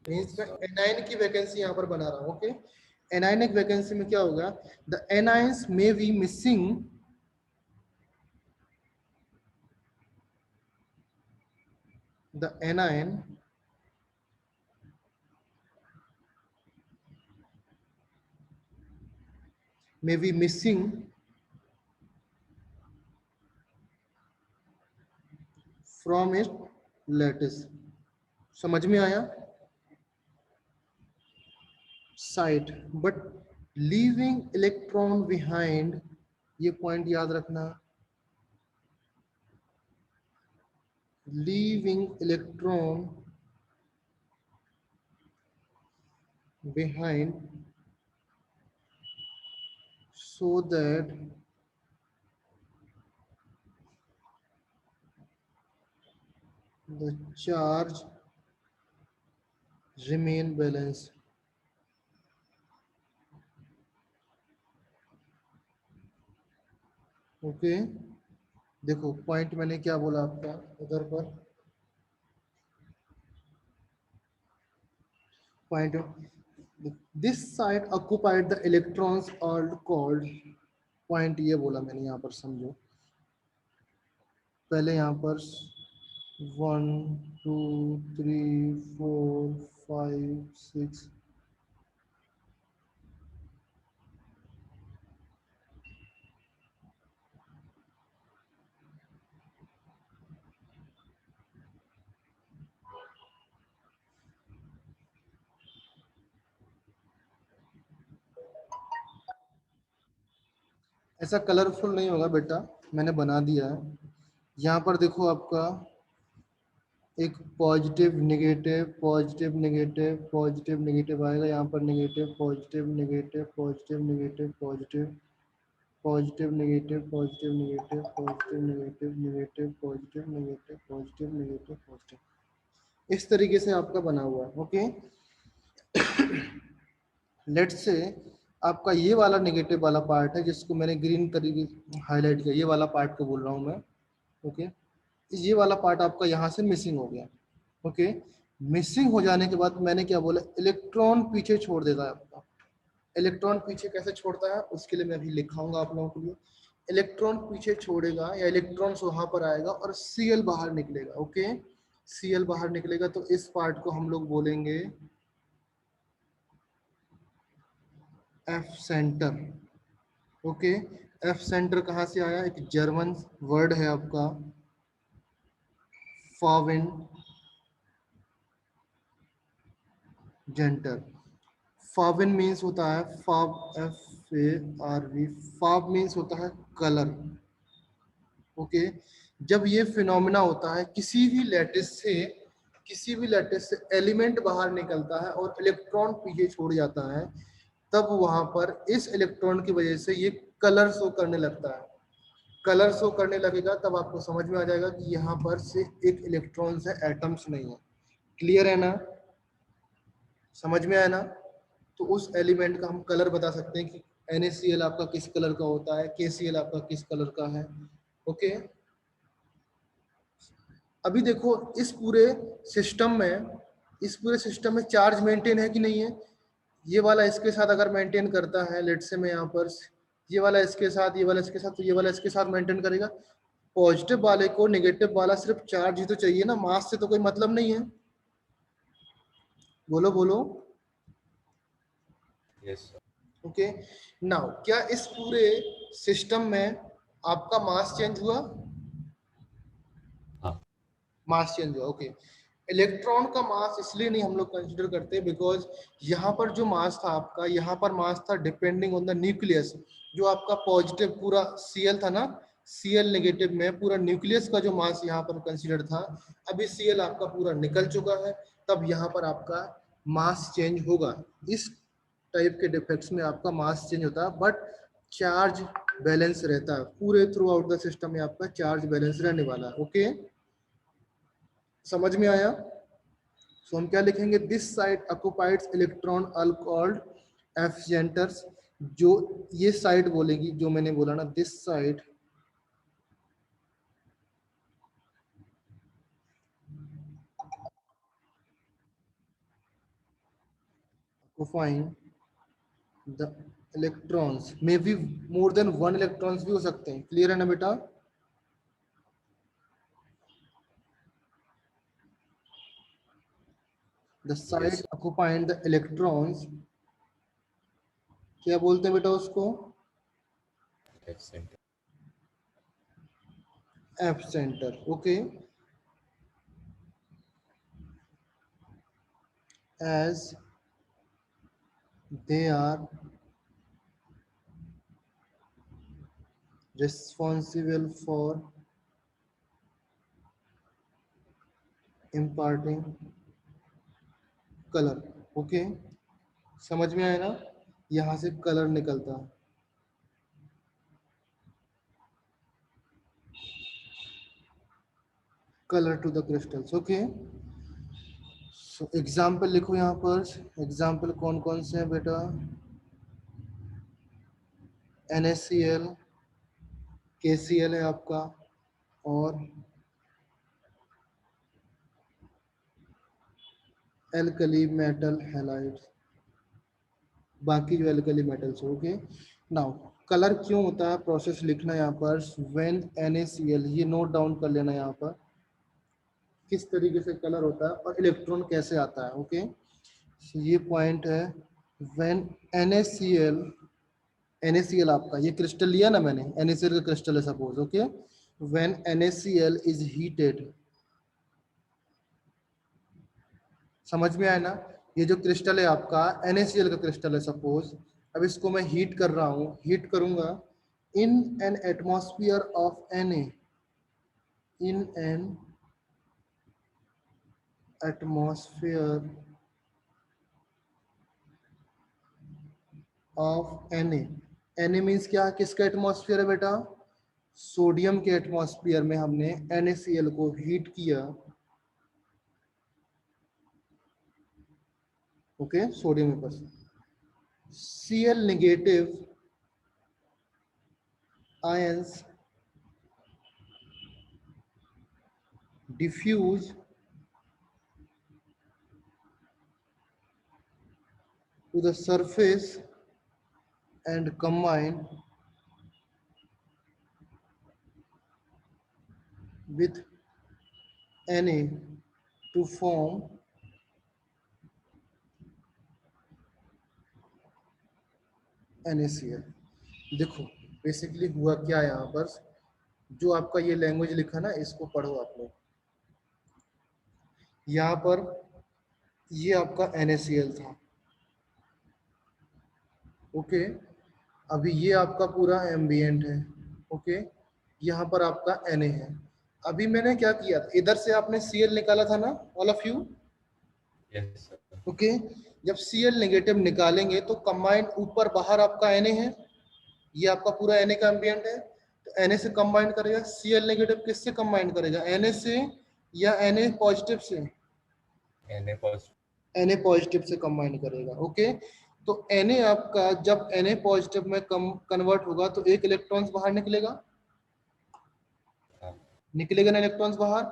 मींस Yes, मैं sir. एनायन की वैकेंसी यहाँ पर बना रहा हूँ, ओके। एनायनिक वैकेंसी में क्या होगा? The anions may be missing the anion may be missing from its lattice। समझ में आया? Site but leaving electron behind, ये पॉइंट याद रखना, leaving electron behind so that the charge remain balanced। Okay, देखो पॉइंट मैंने क्या बोला आपका उधर पर, point this side occupied the electrons are called, point ये बोला मैंने यहाँ पर, समझो पहले यहाँ पर 1 2 3 4 5 6, ऐसा कलरफुल नहीं होगा बेटा, मैंने बना दिया है। यहाँ पर देखो आपका एक positive negative positive negative positive negative आएगा, यहाँ पर negative positive negative positive negative positive positive negative positive negative positive negative negative positive negative positive negative positive, इस तरीके से आपका बना हुआ है, ओके। लेट से आपका ये वाला नेगेटिव वाला पार्ट है जिसको मैंने ग्रीन तरीके हाईलाइट किया, ये वाला पार्ट को बोल रहा हूँ मैं, ओके। ये वाला पार्ट आपका यहाँ से मिसिंग हो गया, ओके। मिसिंग हो जाने के बाद मैंने क्या बोला? इलेक्ट्रॉन पीछे छोड़ देता है आपका। इलेक्ट्रॉन पीछे कैसे छोड़ता है उसके लिए मैं अभी लिखाऊंगा आप लोगों के लिए। इलेक्ट्रॉन पीछे छोड़ेगा या इलेक्ट्रॉन्स वहां पर आएगा और Cl बाहर निकलेगा, ओके। Cl बाहर निकलेगा तो इस पार्ट को हम लोग बोलेंगे F centre, okay. F centre कहाँ से आया? एक जर्मन वर्ड है आपका फावेन जेंटर। फावेन मीन्स होता है फाव, FARV, फाव मीन्स होता है कलर, ओके। जब ये फिनोमिना होता है किसी भी लैटिस से एलिमेंट बाहर निकलता है और इलेक्ट्रॉन पीछे छोड़ जाता है, तब वहां पर इस इलेक्ट्रॉन की वजह से ये कलर शो करने लगता है। कलर शो करने लगेगा तब आपको समझ में आ जाएगा कि यहाँ पर से एक इलेक्ट्रॉन है, एटम्स नहीं है। क्लियर है ना? समझ में आया ना? तो उस एलिमेंट का हम कलर बता सकते हैं कि NaCl आपका किस कलर का होता है, KCl आपका किस कलर का है, ओके। अभी देखो इस पूरे सिस्टम में चार्ज मेंटेन है कि नहीं है? ये वाला इसके साथ अगर मेंटेन करता है, लेट से मैं यहाँ पर ये वाला इसके साथ, ये वाला इसके साथ, तो ये वाला इसके साथ मेंटेन करेगा। पॉजिटिव वाले को नेगेटिव वाला सिर्फ चार्ज ही तो चाहिए ना, मास से तो कोई मतलब नहीं है। बोलो बोलो। Yes, sir. ओके, नाउ क्या इस पूरे सिस्टम में आपका मास चेंज हुआ? हाँ. मास चेंज हुआ, ओके। इलेक्ट्रॉन का मास इसलिए नहीं हम लोग कंसीडर करते बिकॉज यहाँ पर जो मास था आपका, यहाँ पर मास था डिपेंडिंग ऑन द न्यूक्लियस। जो आपका पॉजिटिव पूरा Cl था ना, Cl नेगेटिव में पूरा न्यूक्लियस का जो मास यहाँ पर कंसीडर था, अभी Cl आपका पूरा निकल चुका है, तब यहाँ पर आपका मास चेंज होगा। इस टाइप के डिफेक्ट्स में आपका मास चेंज होता है, बट चार्ज बैलेंस रहता है। पूरे थ्रू आउट द सिस्टम में आपका चार्ज बैलेंस रहने वाला है। ओके, समझ में आया? सो हम क्या लिखेंगे? This side occupied electron are called F centres. जो ये साइड बोलेगी, जो मैंने बोला ना, this side occupying the electrons, may be more than one electrons भी हो सकते हैं। क्लियर है ना बेटा? The side Yes. Occupying the electrons, क्या बोलते हैं बेटा उसको? F center. F centre. Okay, as they are responsible for imparting color। Okay, समझ में आया ना? यहां से कलर निकलता है। Colour to the crystals. Okay, so example लिखो यहाँ पर। एग्जाम्पल कौन कौन से हैं बेटा? NaCl, KCl है आपका, और एल्कली मेटल हैलाइड्स, बाकी जो alkali metals. Okay, now colour क्यों होता है, प्रोसेस लिखना यहाँ पर। व्हेन NaCl, ये नोट डाउन कर लेना यहाँ पर, किस तरीके से कलर होता है और इलेक्ट्रॉन कैसे आता है। ओके, ये पॉइंट है। व्हेन NaCl आपका ये क्रिस्टल लिया ना मैंने, NaCl का क्रिस्टल है suppose. Okay, when NaCl is heated, समझ में आया ना? ये जो क्रिस्टल है आपका NaCl का क्रिस्टल है सपोज। अब इसको मैं हीट कर रहा हूँ, हीट करूंगा in an atmosphere of Na, in an atmosphere of Na। Na means क्या? किसका एटमॉस्फेयर है बेटा? सोडियम के एटमॉस्फेयर में हमने NaCl को हीट किया। ओके, सोडियम में बस Cl negative ions diffuse to the surface and combine with Na to form NaCl। देखो बेसिकली हुआ क्या यहाँ पर, जो आपका ये लैंग्वेज लिखा ना, इसको पढ़ो आप लोग। यहाँ पर ये आपका NaCl था। ओके, अभी ये आपका पूरा एम्बिएंट है। ओके, यहाँ पर आपका Na है। अभी मैंने क्या किया था, इधर से आपने Cl निकाला था ना, all of you. Yes, sir. Okay, जब Cl नेगेटिव निकालेंगे तो कंबाइंड ऊपर बाहर आपका Na है, ये आपका पूरा Na का एम्बिएंट है, तो Na से कंबाइन करेगा। Cl नेगेटिव किससे कंबाइन करेगा? Na से या Na पॉजिटिव से? Na positive. Na पॉजिटिव से कंबाइन करेगा। ओके, तो Na आपका जब Na पॉजिटिव में कन्वर्ट होगा तो एक इलेक्ट्रॉन्स बाहर निकलेगा, हाँ. निकलेगा ना इलेक्ट्रॉन्स बाहर।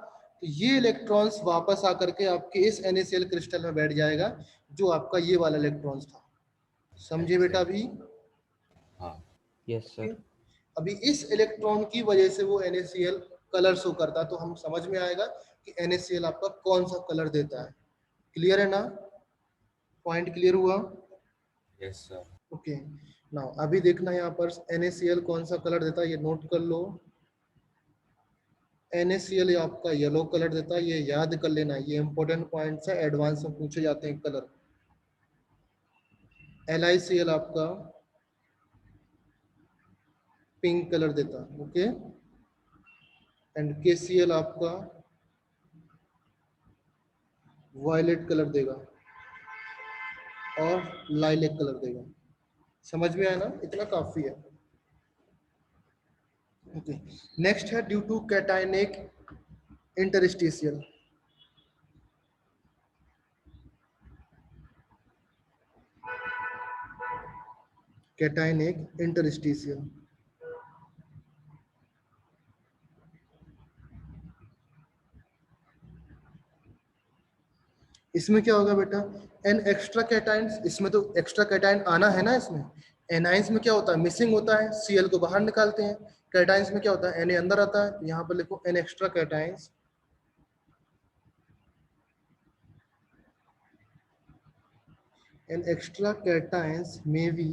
तो ये इलेक्ट्रॉन्स वापस आकर के आपके इस NaCl क्रिस्टल में बैठ जाएगा जो आपका ये वाला इलेक्ट्रॉन्स था। समझे बेटा अभी? हाँ यस सर। अभी इस इलेक्ट्रॉन की वजह से वो NaCl कलर शो करता है, तो हम समझ में आएगा कि NaCl आपका कौन सा कलर देता है। क्लियर है ना? पॉइंट क्लियर हुआ? Yes sir. ओके नाउ अभी देखना यहाँ पर NaCl कौन सा कलर देता है, ये नोट कर लो। NaCl आपका येलो कलर देता है, ये याद कर लेना, ये इंपॉर्टेंट पॉइंट्स है, एडवांस में पूछे जाते हैं कलर। LiCl आपका पिंक कलर देता है, ओके। एंड KCl आपका वायलेट कलर देगा और लाइलेक कलर देगा। समझ में आया ना? इतना काफी है। ओके नेक्स्ट है due to cationic interstitial. Cationic interstitial इसमें क्या होगा बेटा? एन एक्स्ट्रा कैटायंस, इसमें तो एक्स्ट्रा कैटायन आना है ना, इसमें एनाइंस में क्या होता है? मिसिंग होता है, Cl को बाहर निकालते हैं। कैटायंस में क्या होता है? Na अंदर आता है, तो यहाँ पर लिखो an extra cations an extra cations में B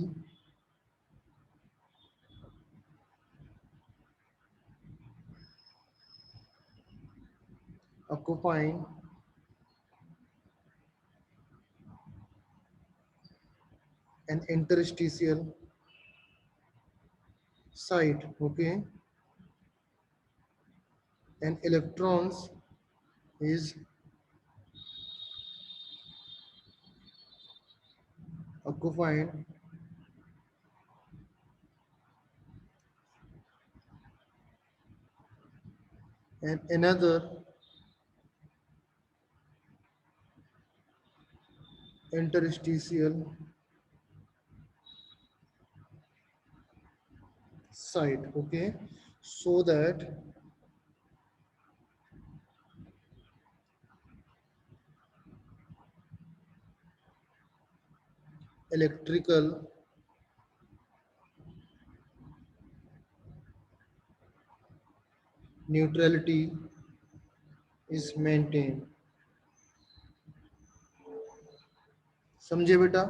occupying an interstitial site, okay, and electrons is occupying and another interstitial site, okay, so that electrical neutrality is maintained। समझे बेटा?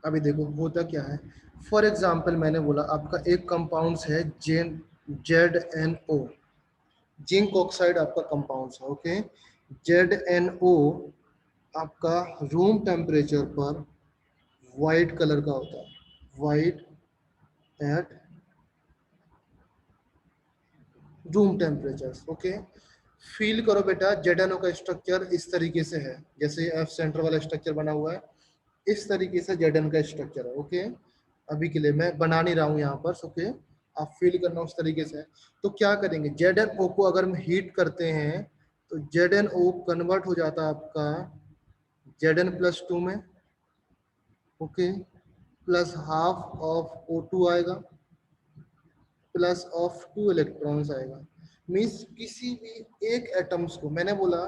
अभी देखो होता क्या है। फॉर एग्जाम्पल मैंने बोला आपका एक कंपाउंड्स है ZnO, जिंक ऑक्साइड आपका कंपाउंड्स है, ओके। ZnO आपका रूम टेम्परेचर पर वाइट कलर का होता है, white at room temperature, okay. Feel करो बेटा ZnO का स्ट्रक्चर इस तरीके से है, जैसे F सेंटर वाला स्ट्रक्चर बना हुआ है, इस तरीके से Zn का स्ट्रक्चर है, ओके। अभी के लिए मैं बना नहीं रहा हूं यहाँ पर, ओके, आप फील करना उस तरीके से। तो क्या करेंगे, ZnO को अगर हम हीट करते हैं तो ZnO कन्वर्ट हो जाता है आपका Zn+2 में, okay, plus half of O2 आएगा, प्लस ऑफ 2 इलेक्ट्रॉन्स आएगा। मीन्स किसी भी एक एटम्स को, मैंने बोला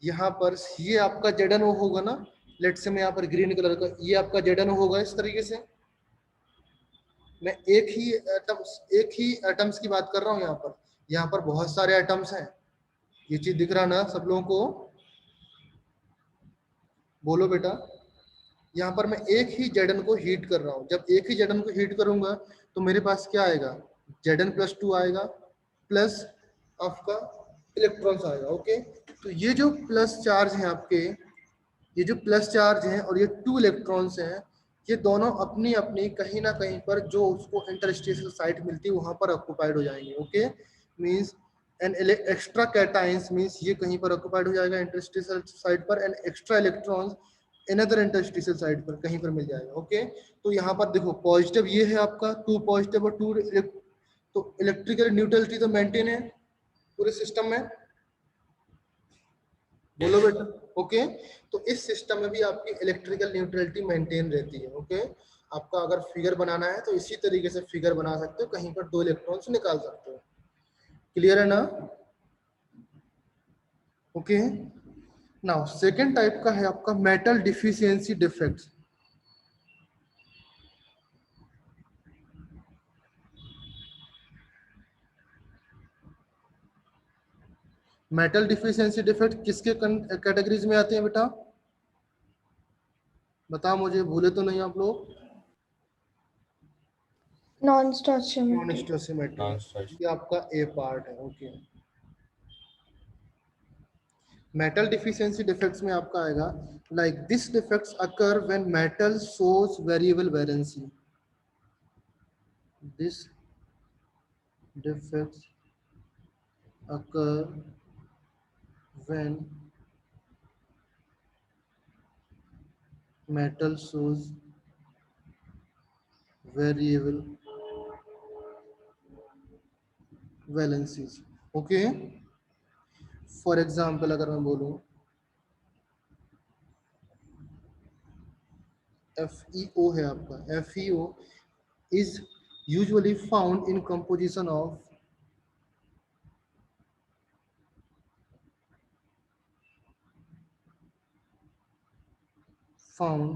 यहाँ पर ये आपका ZnO होगा ना, लेट से मैं यहाँ पर ग्रीन कलर का, ये आपका ZnO होगा इस तरीके से। मैं एक ही एटम्स की बात कर रहा हूँ यहाँ पर बहुत सारे एटम्स हैं। ये चीज दिख रहा ना सब लोगों को? बोलो बेटा। यहाँ पर मैं एक ही Zn को हीट कर रहा हूँ, जब एक ही Zn को हीट करूंगा तो मेरे पास क्या आएगा? Zn+2 आएगा, प्लस आपका इलेक्ट्रॉन्स आएगा, ओके। तो ये जो प्लस चार्ज है आपके, ये जो प्लस चार्ज हैं और ये 2 इलेक्ट्रॉन्स हैं, ये दोनों अपनी अपनी कहीं ना कहीं पर जो उसको इंटरस्टिशियल साइट मिलती है वहां पर ऑक्युपाइड हो जाएंगे, okay. Means an extra cations means ये कहीं पर ऑक्युपाइड हो जाएगा इंटरस्टिशियल साइट पर, and extra electrons another interstitial site पर कहीं पर मिल जाएगा, ओके। तो यहाँ पर देखो पॉजिटिव ये है आपका 2 पॉजिटिव और 2, तो इलेक्ट्रिकल न्यूट्रलिटी तो मेंटेन है पूरे सिस्टम में, बोलो बेटा, ओके। तो इस सिस्टम में भी आपकी इलेक्ट्रिकल न्यूट्रलिटी मेंटेन रहती है, ओके। आपका अगर फिगर बनाना है तो इसी तरीके से फिगर बना सकते हो, कहीं पर 2 इलेक्ट्रॉन्स निकाल सकते हो। क्लियर है ना? ओके, नाउ सेकेंड टाइप का है आपका metal deficiency defects. Metal deficiency defect किसके कैटेगरीज में आते हैं बेटा? बताओ मुझे, भूले तो नहीं आप लोग? नॉन स्टॉचियोमेट्री। नॉन-स्टोसिमेट्री, Non-stoichiometry. ये आपका ए पार्ट है। ओके, मेटल डिफिशियंसी डिफेक्ट्स में आपका आएगा like this defects occur when metal shows variable valency. This defects occur when metal shows variable valencies। Okay, for example अगर मैं बोलूं FeO है आपका, FeO is usually found in composition of found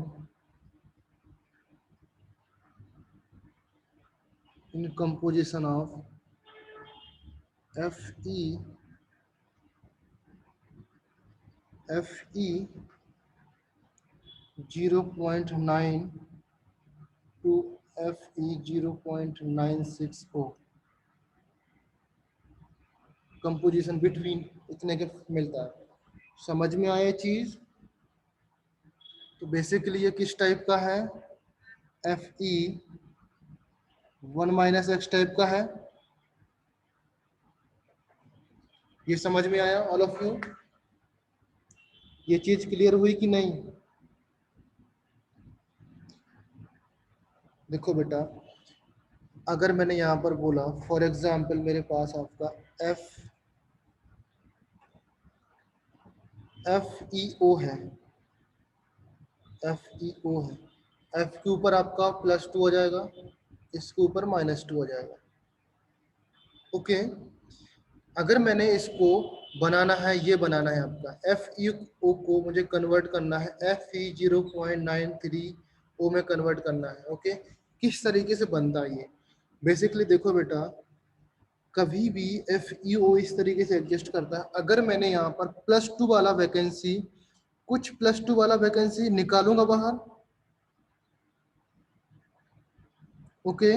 in composition of Fe 0.9 to Fe 0.960, composition between इतने के मिलता है। समझ में आया चीज? तो बेसिकली ये किस टाइप का है? Fe 1 - x टाइप का है। ये समझ में आया ऑल ऑफ यू? ये चीज क्लियर हुई कि नहीं? देखो बेटा, अगर मैंने यहाँ पर बोला फॉर एग्जाम्पल मेरे पास आपका FeO है, FeO है, F के ऊपर आपका +2 हो जाएगा, इसके ऊपर -2 हो जाएगा। ओके, अगर मैंने इसको बनाना है, ये बनाना है आपका FeO को मुझे कन्वर्ट करना है Fe 0.93O में कन्वर्ट करना है। ओके, किस तरीके से बनता है ये? बेसिकली देखो बेटा, कभी भी FeO इस तरीके से एडजस्ट करता है। अगर मैंने यहाँ पर +2 वाला वैकेंसी, कुछ +2 वाला वैकेंसी निकालूंगा बाहर, ओके,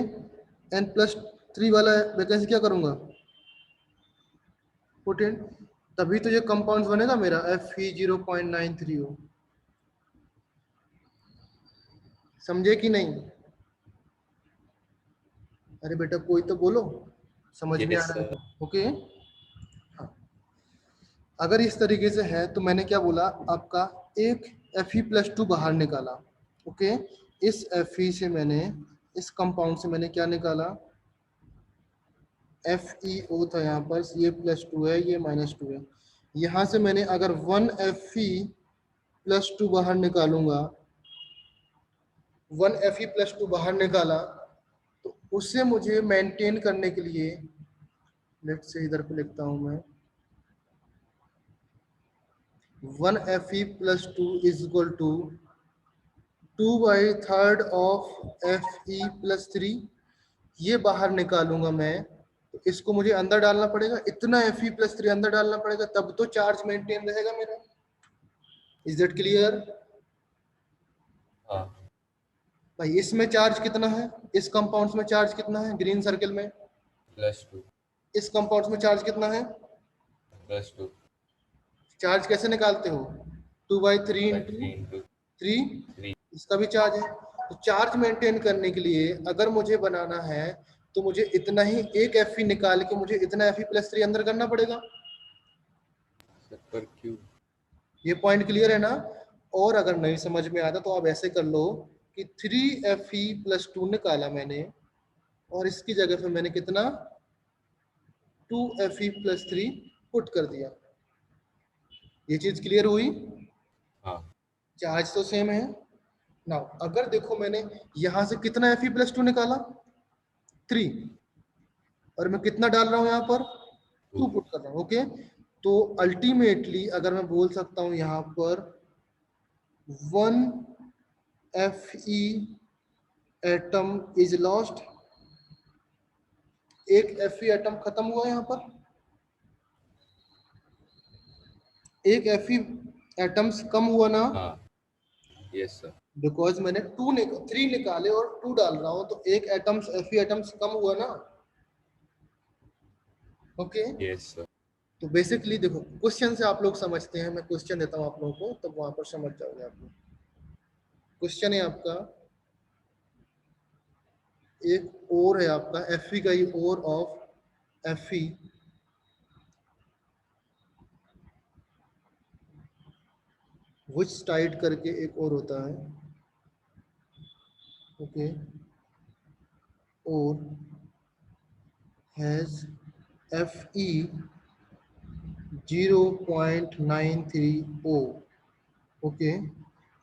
एंड +3 वाला वैकेंसी क्या करूंगा? पुट इन, तभी तो ये कंपाउंड बनेगा मेरा Fe 0.93O। समझे कि नहीं? अरे बेटा कोई तो बोलो, समझ में आ Yes, रहा है? sir. ओके, हाँ। अगर इस तरीके से है तो मैंने क्या बोला आपका, एक Fe+2 बाहर निकाला। ओके, इस Fe से मैंने, इस कंपाउंड से मैंने क्या निकाला? FeO था यहाँ पर, ये +2 है, ये -2 है। यहाँ से मैंने अगर 1 Fe+2 बाहर निकालूंगा, 1 Fe+2 बाहर निकाला, तो उससे मुझे मेंटेन करने के लिए, लेट्स से इधर पे लिखता हूं मैं, 1 Fe+2 is equal to 2/3 of Fe+3। ये बाहर निकालूंगा मैं, तो इसको मुझे अंदर डालना पड़ेगा, इतना Fe+3 अंदर डालना पड़ेगा, तब तो चार्ज मेंटेन रहेगा मेरा। Is that clear? हाँ, भाई इसमें चार्ज कितना है, इस कंपाउंड्स में चार्ज कितना है ग्रीन सर्कल में, +2, इस कंपाउंड्स में चार्ज कितना है? +2 चार्ज कैसे निकालते हो? 2/3 by इंटू 3 into 3, 3. इसका भी चार्ज है। तो चार्ज मेंटेन करने के लिए अगर मुझे बनाना है तो मुझे इतना ही, एक Fe निकाल के मुझे इतना Fe+3 अंदर करना पड़ेगा। Sir, per cube. ये पॉइंट क्लियर है ना? और अगर नहीं समझ में आता तो आप ऐसे कर लो कि 3 Fe+2 निकाला मैंने, और इसकी जगह पे मैंने कितना, 2 Fe+3 पुट कर दिया। ये चीज क्लियर हुई? हाँ, चार्ज तो सेम है ना। अगर देखो मैंने यहां से कितना Fe+2 निकाला, 3, और मैं कितना डाल रहा हूं यहाँ पर, 2 पुट कर रहा हूँ। ओके, तो अल्टीमेटली अगर मैं बोल सकता हूं यहाँ पर 1 Fe एटम इज लॉस्ट, एक Fe एटम खत्म हुआ यहाँ पर, एक Fe एटम्स कम हुआ ना, हाँ, यस सर, बिकॉज मैंने 3 निकाले और 2 डाल रहा हूं तो एक एटम्स Fe एटम्स कम हुआ ना। ओके यस सर, तो बेसिकली देखो क्वेश्चन से आप लोग समझते हैं, मैं क्वेश्चन देता हूं आप लोगों को तब वहां पर समझ जाओगे आप लोग। क्वेश्चन है आपका, एक और है आपका Fe का ही और ऑफ Fe which टाइड करके एक और होता है, ओके, और has Fe 0.93O, okay,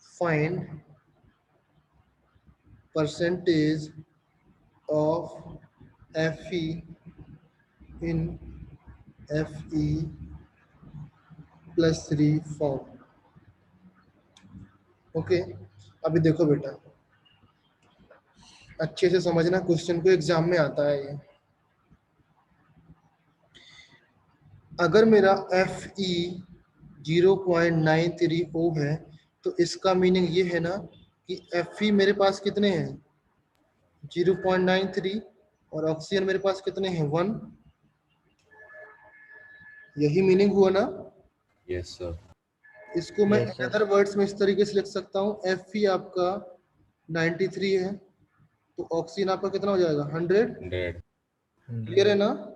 find percentage of Fe in Fe plus 3 form। Okay अभी देखो बेटा, अच्छे से समझना, क्वेश्चन को एग्जाम में आता है ये। अगर मेरा Fe 0.93O है तो इसका मीनिंग ये है ना कि Fe मेरे पास कितने हैं 0.93 और ऑक्सीजन मेरे पास कितने हैं 1, यही मीनिंग हुआ ना। यस सर, इसको मैं Yes, sir. अदर वर्ड्स में इस तरीके से लिख सकता हूँ, Fe आपका 93 है तो ऑक्सीजन आपका कितना हो जाएगा 100। 100, क्लियर है ना।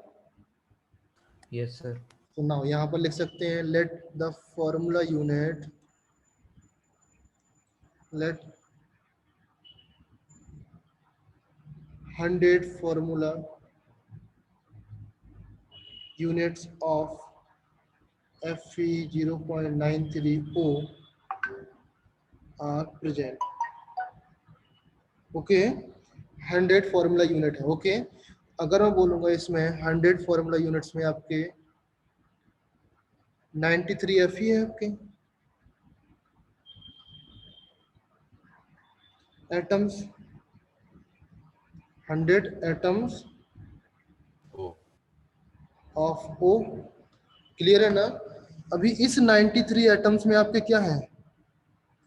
Yes, sir. तो नाउ यहाँ पर लिख सकते हैं let the formula unit, let 100 formula units of Fe 0.93O are present। Okay 100 formula unit है। ओके अगर मैं बोलूंगा इसमें 100 फॉर्मूला यूनिट्स में आपके 93 Fe है आपके atoms, 100 atoms O, of O। Clear है ना। अभी इस 93 एटम्स में आपके क्या है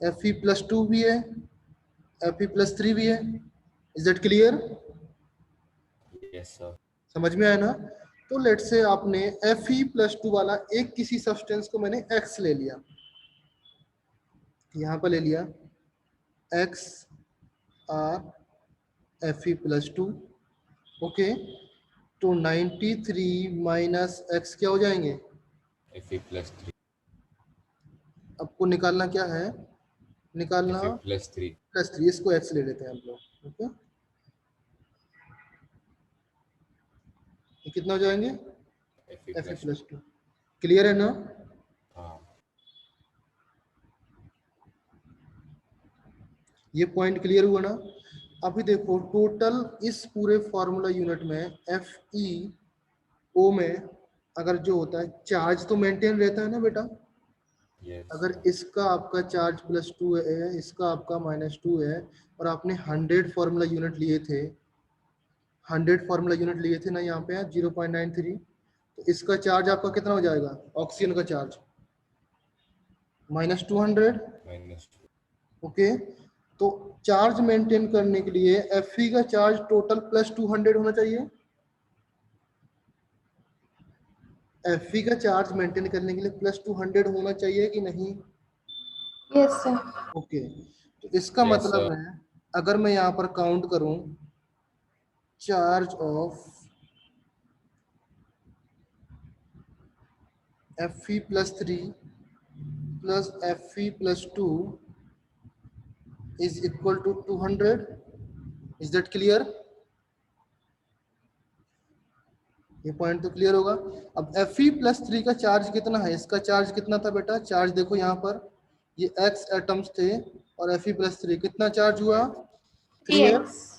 Fe+2 भी है, Fe+3 भी है। Is that clear. Yes sir, समझ में आया ना। तो लेट से आपने Fe+2 वाला एक किसी सब्सटेंस को मैंने X ले लिया, यहाँ पर ले लिया X R Fe+2। ओके तो 93 माइनस X क्या हो जाएंगे, Fe+3, आपको निकालना क्या है, निकालना Fe+3, +3, इसको X ले लेते हैं हम लोग। ओके ये कितना हो जाएंगे Fe+2, Fe+2। क्लियर है ना। हाँ, ये पॉइंट क्लियर हुआ ना। अभी देखो टोटल इस पूरे फॉर्मूला यूनिट में FeO में अगर जो होता है चार्ज तो मेंटेन रहता है ना बेटा। यस अगर सर, इसका आपका चार्ज +2 है, इसका आपका -2 है और आपने 100 फॉर्मूला यूनिट लिए थे, 100 फॉर्मूला यूनिट लिए थे ना यहाँ पे 0.93, तो इसका चार्ज आपका कितना हो जाएगा ऑक्सीजन का चार्ज -200। -2, ओके तो चार्ज मेंटेन करने के लिए Fe का चार्ज टोटल +200 होना चाहिए। Fe का चार्ज मेंटेन करने के लिए +200 होना चाहिए कि नहीं। Yes, sir. ओके तो इसका Yes, मतलब sir. है अगर मैं यहाँ पर काउंट करूं charge of Fe+3 plus Fe+2 is equal to 200। Is that clear. ये पॉइंट तो क्लियर होगा। अब Fe+3 का चार्ज कितना है, इसका चार्ज कितना था बेटा, चार्ज देखो यहाँ पर ये X एटम्स थे और Fe+3 कितना चार्ज हुआ 3x 3x.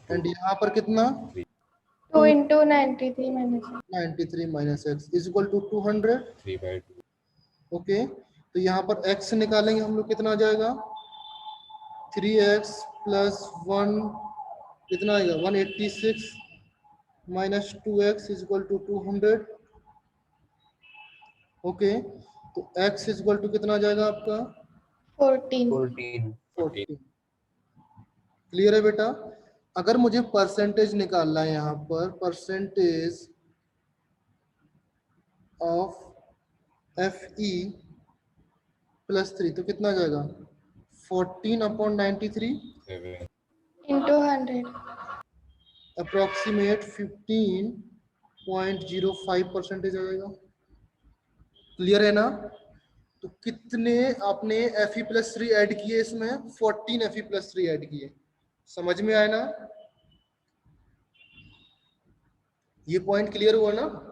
एंड यहाँ पर कितना 3, 2 into 93 minus 93 minus x is equal to 200. 3/2. Okay, तो यहाँ पर x निकालेंगे हम लोग, कितना आ जाएगा 3x प्लस 1 कितना आएगा 186 minus 2x is equal to 200. ओके, तो x इज इक्वल टू कितना आ जाएगा आपका 14. 14. क्लियर है बेटा? अगर मुझे परसेंटेज निकालना है यहाँ पर, परसेंटेज ऑफ FE प्लस 3, तो कितना आ जाएगा 14/93 7. Into 100. अप्रोक्सीमेट 15.05% आ जाएगा. क्लियर है ना? तो कितने आपने Fe प्लस 3 ऐड किए इसमें? 14 Fe प्लस 3 ऐड किए. समझ में आया ना? ये पॉइंट क्लियर हुआ ना?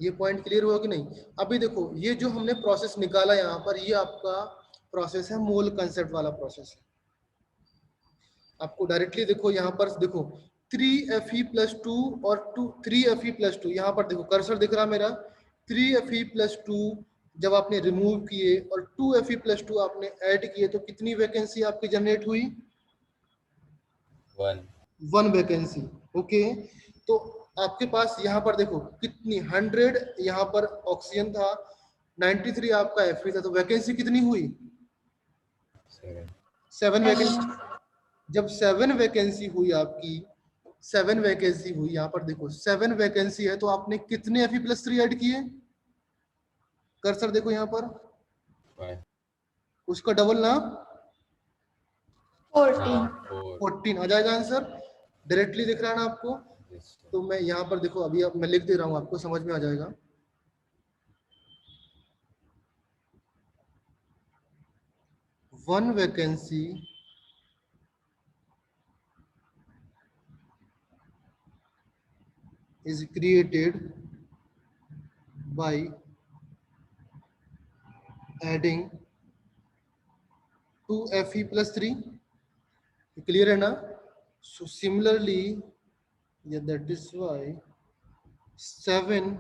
ये पॉइंट क्लियर हुआ कि नहीं? अभी देखो, ये जो हमने प्रोसेस निकाला यहाँ पर, ये आपका प्रोसेस है मोल कंसेप्ट वाला प्रोसेस है. आपको डायरेक्टली देखो यहाँ पर, देखो 3Fe प्लस 2 और 3Fe प्लस 2, यहाँ पर देखो कर्सर दिख रहा मेरा. 3Fe प्लस 2 जब आपने रिमूव किए और 2Fe प्लस 2 आपने ऐड किए, तो कितनी वैकेंसी आपकी जनरेट हुई? 1 वैकेंसी. ओके, तो आपके पास यहाँ पर देखो कितनी 100 यहाँ पर ऑक्सीजन था, 93 आपका Fe था, तो वैकेंसी कितनी हुई? 7 वैकेंसी. जब 7 वैकेंसी हुई आपकी, 7 वैकेंसी हुई, यहाँ पर देखो 7 वैकेंसी है, तो आपने कितने Fe प्लस 3 ऐड किए? कर्सर देखो यहाँ पर, 5. उसका डबल ना 14. 14 आ जाएगा आंसर. डायरेक्टली दिख रहा है ना आपको? तो मैं यहाँ पर देखो, अभी अब मैं लिख दे रहा हूँ, आपको समझ में आ जाएगा. One vacancy is created by adding 2 Fe plus 3. Clear है ना? So similarly, yeah, that is why 7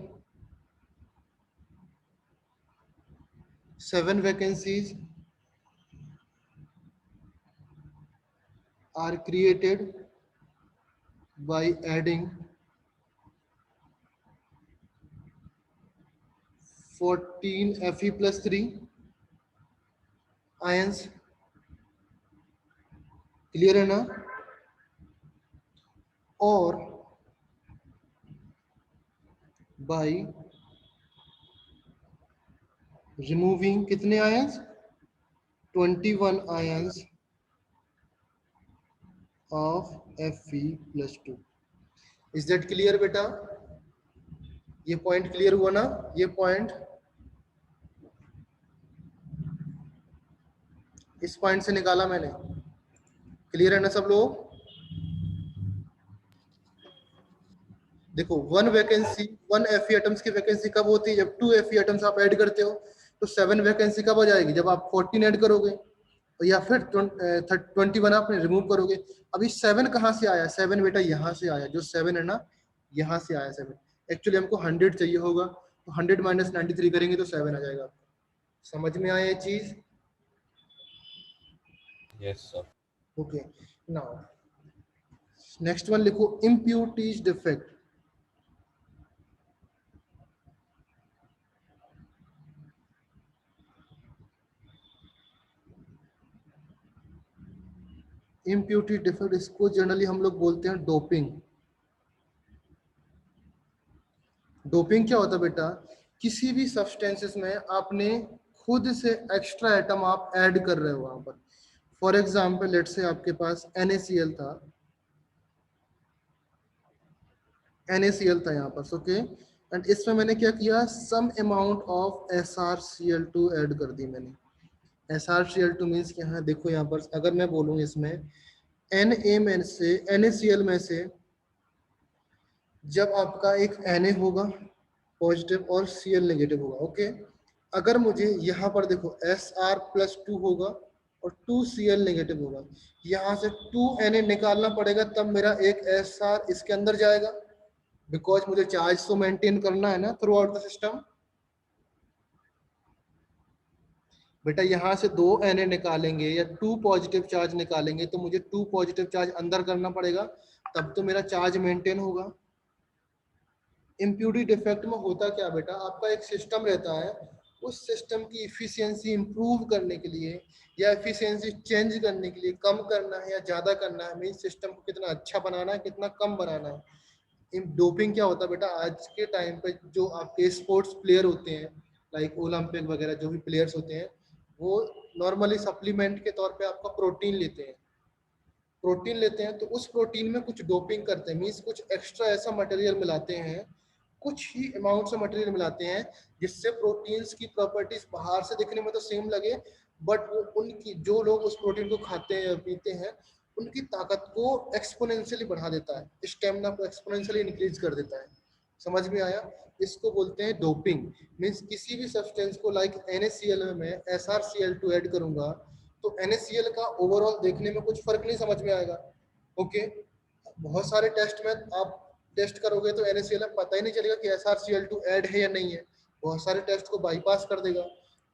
vacancies are created by adding 14 Fe plus 3 ions. Clear है ना? और by removing कितने ions? 21 ions of Fe plus 2. Is that clear बेटा? ये point clear हुआ ना? ये पॉइंट, इस पॉइंट से निकाला मैंने. क्लियर है ना सब लोग? देखो 1 वैकेंसी, 1 Fe एटम्स की वैकेंसी कब होती है? जब 2 Fe एटम्स आप ऐड करते हो. तो 7 वैकेंसी कब आ जाएगी? जब आप 14 ऐड करोगे, या फिर 21 आपने रिमूव करोगे. अभी 7 कहाँ से आया? 7 बेटा यहाँ से आया. जो 7 है ना, यहाँ से आया 7. एक्चुअली हमको 100 चाहिए होगा, तो 100 माइनस 93 करेंगे तो 7 आ जाएगा. समझ में आया ये चीज? Yes, sir. Okay, now next one लिखो, इम्प्यूरिटीज डिफेक्ट. इम्प्यूरिटी डिफेक्ट, इसको जनरली हम लोग बोलते हैं डोपिंग. डोपिंग क्या होता है बेटा? किसी भी सब्सटेंसेस में आपने खुद से एक्स्ट्रा एटम आप ऐड कर रहे हो वहां पर. फॉर एग्जाम्पल लेट से आपके पास NaCl था, NaCl था यहाँ पर. ओके, एंड इसमें मैंने क्या किया? Some amount of SrCl2 add कर दी मैंने. SrCl2 मीन्स क्या है? देखो यहाँ पर अगर मैं बोलूँ इसमें Na में से, NaCl में से जब आपका एक Na होगा पॉजिटिव और Cl नेगेटिव होगा. ओके, अगर मुझे यहाँ पर देखो Sr प्लस 2 होगा और 2Cl नेगेटिव होगा। यहाँ से 2Na निकालना पड़ेगा, तब मेरा एक SR इसके अंदर जाएगा, बिकॉज मुझे चार्ज तो मेंटेन करना है ना थ्रू आउट द सिस्टम। बेटा यहाँ से 2Na निकालेंगे या 2 पॉजिटिव चार्ज निकालेंगे तो मुझे 2 पॉजिटिव चार्ज अंदर करना पड़ेगा, तब तो मेरा चार्ज मेंटेन होगा। इम्प्यूरिटी डिफेक्ट में होता क्या बेटा, आपका एक सिस्टम रहता है, उस सिस्टम की इफिशियंसी इंप्रूव करने के लिए या इफिशियंसी चेंज करने के लिए कम करना है या ज्यादा करना है, मीन सिस्टम को कितना अच्छा बनाना है कितना कम बनाना है। डोपिंग क्या होता है बेटा, आज के टाइम पे जो आपके स्पोर्ट्स प्लेयर होते हैं लाइक ओलंपिक वगैरह जो भी प्लेयर्स होते हैं, वो नॉर्मली सप्लीमेंट के तौर पे आपका प्रोटीन लेते हैं। प्रोटीन लेते हैं तो उस प्रोटीन में कुछ डोपिंग करते हैं, मीन्स कुछ एक्स्ट्रा ऐसा मटेरियल मिलाते हैं, कुछ ही अमाउंट से मटेरियल मिलाते हैं जिससे प्रोटीन्स की प्रॉपर्टीज बाहर से दिखने में तो सेम लगे, बट वो उनकी जो लोग उस प्रोटीन को खाते हैं पीते हैं उनकी ताकत को एक्सपोनेंशियली बढ़ा देता है, स्टेमिना को एक्सपोनेंशियली इंक्रीज कर देता है। समझ में आया? इसको बोलते हैं डोपिंग। मीन्स किसी भी सब्सटेंस को लाइक NaCl में मैं SrCl2 ऐड करूंगा तो NaCl का ओवरऑल देखने में कुछ फर्क नहीं समझ में आएगा। ओके, बहुत सारे टेस्ट में आप टेस्ट करोगे तो NaCl में पता ही नहीं चलेगा कि SrCl2 ऐड है या नहीं है, बहुत सारे टेस्ट को बाईपास कर देगा।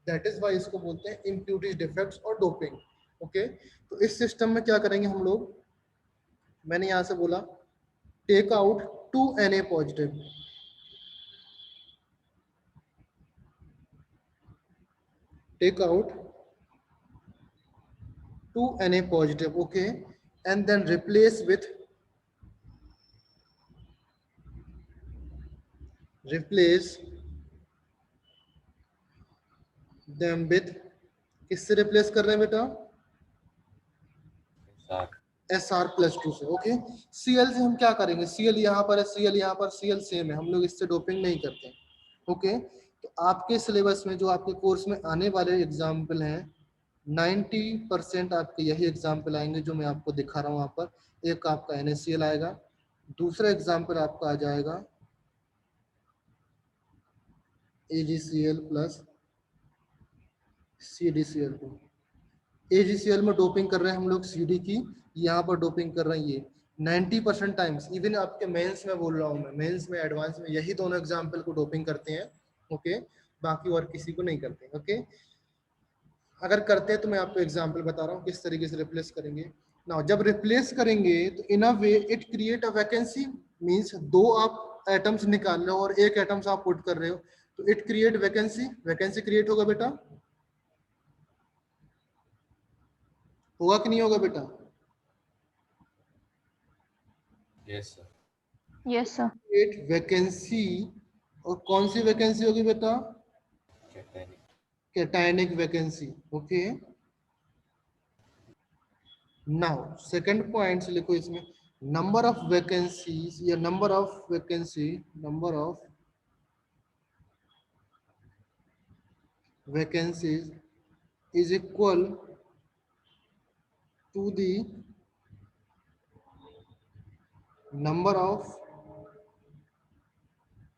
दैट इज वाई इसको बोलते हैं इम्प्यूरिटीज डिफेक्ट्स और डोपिंग। ओके, तो इस सिस्टम में क्या करेंगे हम लोग, मैंने यहां से बोला take out 2Na positive, take out 2Na positive, okay, and then replace them with, किससे रिप्लेस कर रहे हैं बेटा, SR+2 से। ओके, Cl से हम क्या करेंगे, Cl यहाँ पर है, Cl यहाँ पर, Cl सेम है, हम लोग इससे डोपिंग नहीं करते। ओके, तो आपके सिलेबस में जो आपके कोर्स में आने वाले एग्जाम्पल हैं 90% आपके यही एग्जाम्पल आएंगे जो मैं आपको दिखा रहा हूँ यहाँ पर। एक आपका NaCl आएगा, दूसरा एग्जाम्पल आपका आ जाएगा AgCl प्लस CdCl2। AgCl में डोपिंग कर रहे हैं हम लोग CD की, यहाँ पर डोपिंग कर रहे हैं ये 90% टाइम्स। इवन आपके मेंस में बोल रहा हूँ मैं, मेंस में एडवांस में यही दोनों एग्जाम्पल को डोपिंग करते हैं। ओके, बाकी और किसी को नहीं करते। ओके, अगर करते हैं तो मैं आपको एग्जाम्पल बता रहा हूँ किस तरीके से रिप्लेस करेंगे। नाउ जब रिप्लेस करेंगे तो in a way it create a vacancy, means दो आप एटम्स निकाल रहे हो और एक एटम्स आप पुट कर रहे हो तो it create vacancy, vacancy create होगा बेटा, होगा कि नहीं होगा बेटा? Yes sir, Yes, sir. Create vacancy, और कौन सी वैकेंसी होगी बेटा? Cationic vacancy. Okay, now second point लिखो इसमें, नंबर ऑफ वैकेंसीज या number of vacancy, number of vacancies is equal to the number of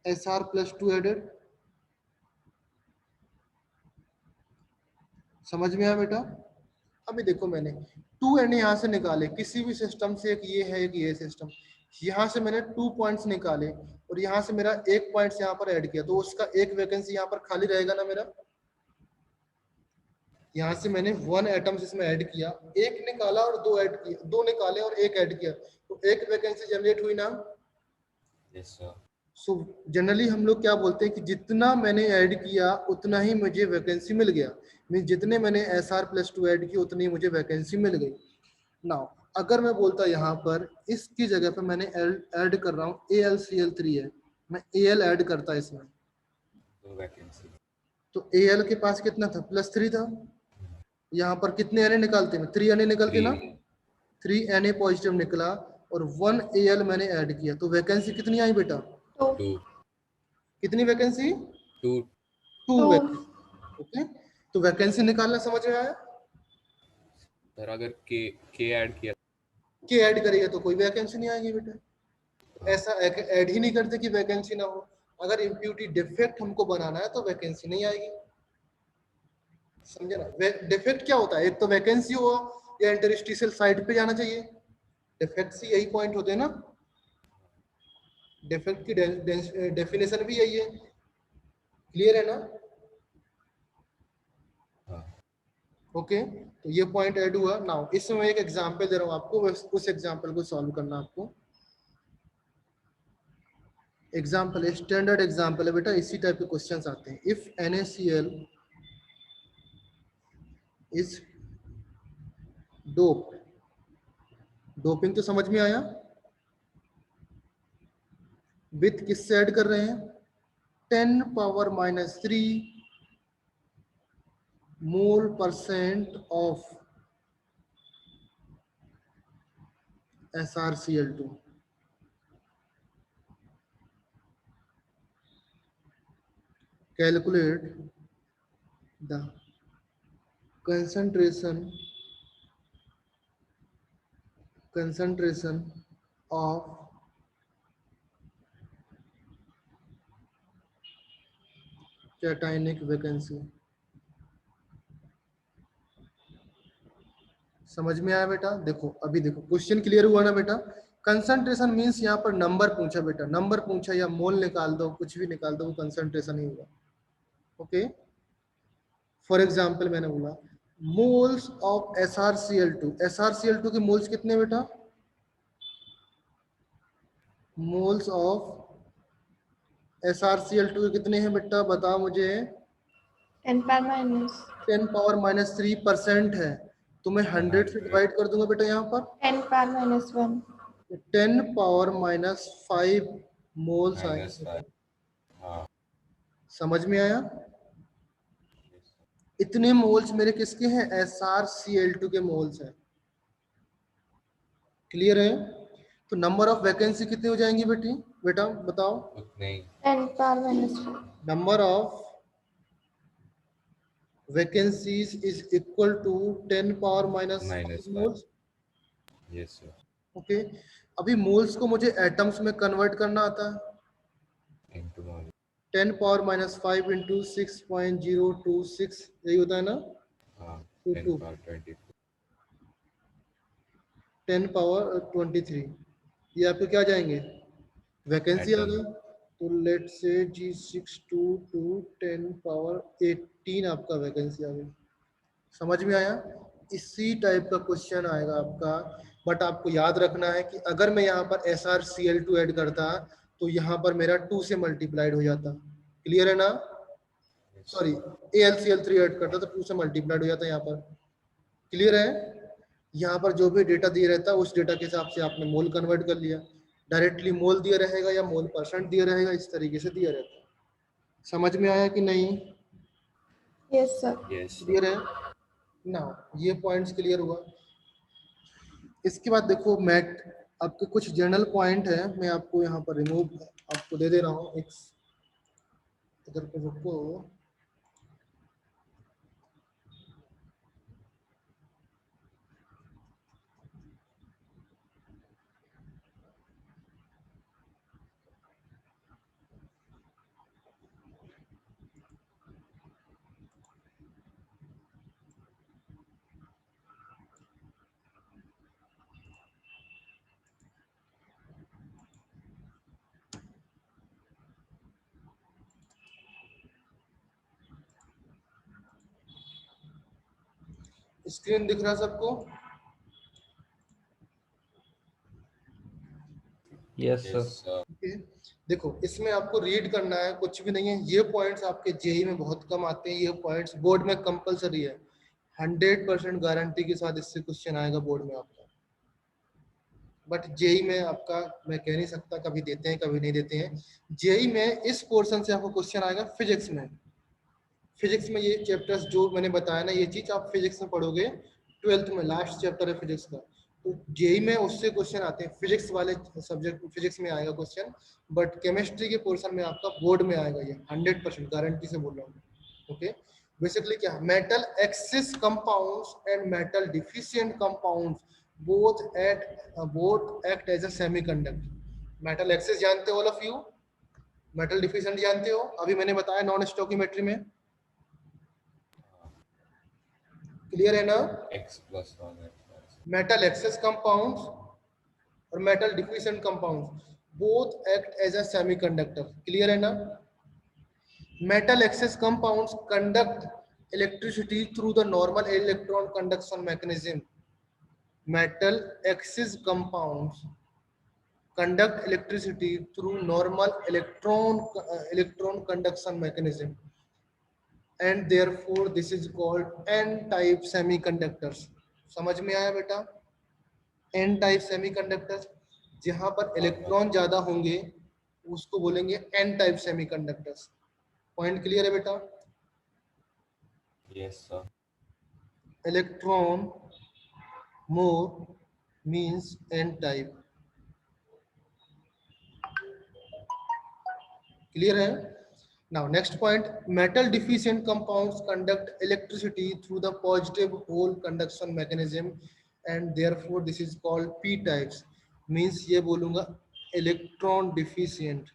SR+2 added. समझ में आया बेटा? अभी देखो मैंने 2Na यहाँ से निकाले, किसी भी सिस्टम से, एक ये है एक ये सिस्टम, यहाँ से मैंने 2 पॉइंट्स निकाले और यहाँ से मेरा एक पॉइंट्स यहाँ पर ऐड किया तो उसका एक वैकेंसी यहाँ पर खाली रहेगा ना मेरा। यहाँ से मैंने 1 एटम्स इसमें ऐड किया, एक निकाला और 2 ऐड किया, 2 निकाले और एक ऐड किया तो एक वैकेंसी जनरेट हुई ना। Yes sir. सो जनरली हम लोग क्या बोलते हैं कि जितना मैंने ऐड किया उतना ही मुझे वैकेंसी मिल गया, मीन जितने मैंने SR+2 ऐड किया उतनी मुझे वैकेंसी मिल गई। नाउ अगर मैं बोलता यहाँ पर इसकी जगह पे मैंने ऐड कर रहा हूँ AlCl3 है, मैं Al ऐड करता इसमें दो वैकेंसी। तो Al के पास कितना था, +3 था, यहाँ पर कितने Na निकालते हैं, 3 Na निकलते ना, 3 Na पॉजिटिव निकला और 1 Al मैंने ऐड किया तो वैकेंसी कितनी आई बेटा? 2. 2 कितनी वैकेंसी? 2 2 2. वैकेंसी। ओके, तो वैकेंसी निकालना समझ में आया? सर अगर के ऐड किया के ऐड करेगा तो कोई वैकेंसी नहीं आएगी बेटा, ऐसा ऐड ही नहीं करते कि वैकेंसी ना हो। अगर इम्प्यूरिटी डिफेक्ट हमको बनाना है तो वैकेंसी नहीं आएगी। समझे ना? डिफेक्ट क्या होता है? एक तो वैकेंसी हुआ या इंटरस्टिशियल साइट पे जाना चाहिए। डिफेक्ट से यही पॉइंट होते हैं ना, डिफेक्ट की डेफिनेशन भी यही है। क्लियर है ना? हाँ ओके, तो ये पॉइंट ऐड हुआ। नाउ इसमें मैं एक एग्जांपल दे रहा हूँ आपको, बस उस एग्जांपल को सॉल्व करना आपको। एग्जांपल स्टैंडर्ड एग्जांपल है बेटा, इसी टाइप के क्वेश्चंस आते हैं। If NaCl is dope, doping तो समझ में आया, विथ किससे ऐड कर रहे हैं? 10⁻³ मोल % of SrCl2। Calculate the concentration of cationic vacancy। समझ में आया बेटा? देखो अभी देखो क्वेश्चन क्लियर हुआ ना बेटा? कंसंट्रेशन मींस यहाँ पर नंबर पूछा बेटा, नंबर पूछा या मोल निकाल दो, कुछ भी निकाल दो, वो कंसंट्रेशन ही होगा। ओके, फॉर एग्जांपल मैंने बोला मोल्स ऑफ SrCl2, SrCl2 के मोल्स कितने बेटा? मोल्स ऑफ SrCl2 के कितने हैं बेटा, बताओ मुझे। 10⁻³ है, तो मैं 100 से डिवाइड कर दूंगा बेटा यहाँ पर। 10⁻⁻1। 10⁻⁵ मोल्स माइनस आएंगे। 5। हाँ समझ में आया? इतने मोल्स मेरे किसके हैं? SrCl2 के मोल्स हैं। क्लियर है? तो नंबर ऑफ वैकेंसी कितनी हो जाएंगी बेटी, बेटा बताओ? उतने ही 10⁻⁻1। Number of vacancies is equal to 10⁻⁻5 minus 5। Moles. Yes sir. Okay, अभी मोल्स को मुझे एटम्स में कन्वर्ट करना आता है। Into mall. 10⁻⁵ इंटू 6.026, यही होता है ना? हाँ 22 10⁻24। 10⁻23, ये आपके क्या जाएंगे? वैकेंसी आ Atom। गई। तो लेट से G62 10⁻18 आपका वैकेंसी आ गई। समझ में आया? इसी टाइप का क्वेश्चन आएगा आपका, बट आपको याद रखना है कि अगर मैं यहाँ पर SrCl2 ऐड करता तो यहाँ पर मेरा 2 से मल्टीप्लाइड हो जाता। क्लियर है ना? सॉरी, AlCl3 ऐड करता तो 2 से मल्टीप्लाइड हो जाता यहाँ पर। क्लियर है? यहाँ पर जो भी डेटा दिया रहता है उस डेटा के हिसाब से आपने मोल कन्वर्ट कर लिया। डायरेक्टली मोल दिया रहेगा या मोल % दिया रहेगा, इस तरीके से दिया रहता है। समझ में आया कि नहीं? Yes, sir. यस क्लियर है ना? ये पॉइंट्स क्लियर हुआ। इसके बाद देखो मैट आपके कुछ जनरल पॉइंट है, मैं आपको यहाँ पर रिमूव आपको दे रहा हूँ। एक इधर पे रुको, स्क्रीन दिख रहा सबको? Yes, sir. Yes sir. Okay. देखो इसमें आपको रीड करना है, कुछ भी नहीं है। ये पॉइंट्स आपके जेई में बहुत कम आते हैं, ये पॉइंट्स बोर्ड में कंपलसरी है। 100% गारंटी के साथ इससे क्वेश्चन आएगा बोर्ड में आपका। बट जेई में आपका मैं कह नहीं सकता, कभी देते हैं कभी नहीं देते हैं। जेई में इस पोर्शन से आपको क्वेश्चन आएगा फिजिक्स में। फिजिक्स में ये चैप्टर्स जो मैंने बताया ना, ये चीज आप फिजिक्स में पढ़ोगे 12th में, लास्ट चैप्टर है फिजिक्स का। तो जेई में उससे क्वेश्चन आते हैं, फिजिक्स वाले सब्जेक्ट फिजिक्स में आएगा क्वेश्चन। बट केमिस्ट्री के पोर्शन में आपका बोर्ड में आएगा ये, 100% गारंटी से बोल रहा हूँ। ओके, बेसिकली क्या, metal excess compounds and metal deficient compounds both act as a semiconductor. Metal excess जानते हो all of you? Metal deficient जानते हो? अभी मैंने बताया नॉन स्टॉकियोमेट्री में। क्लियर है ना? X plus 1 and metal excess compounds और metal deficient compounds both act as a semiconductor. Clear है ना? Metal excess compounds conduct electricity through the normal electron conduction mechanism. Metal excess compounds conduct electricity through normal electron conduction mechanism, and therefore this is called n type semiconductors। समझ में आया बेटा? n type semiconductors जहां पर electron ज्यादा होंगे उसको बोलेंगे n type semiconductors। Point clear है बेटा? yes sir। Electron more means n type। Clear है? Now next point, metal deficient compounds conduct electricity through the positive hole conduction mechanism, and therefore this is called p types। means ये बोलूंगा electron deficient,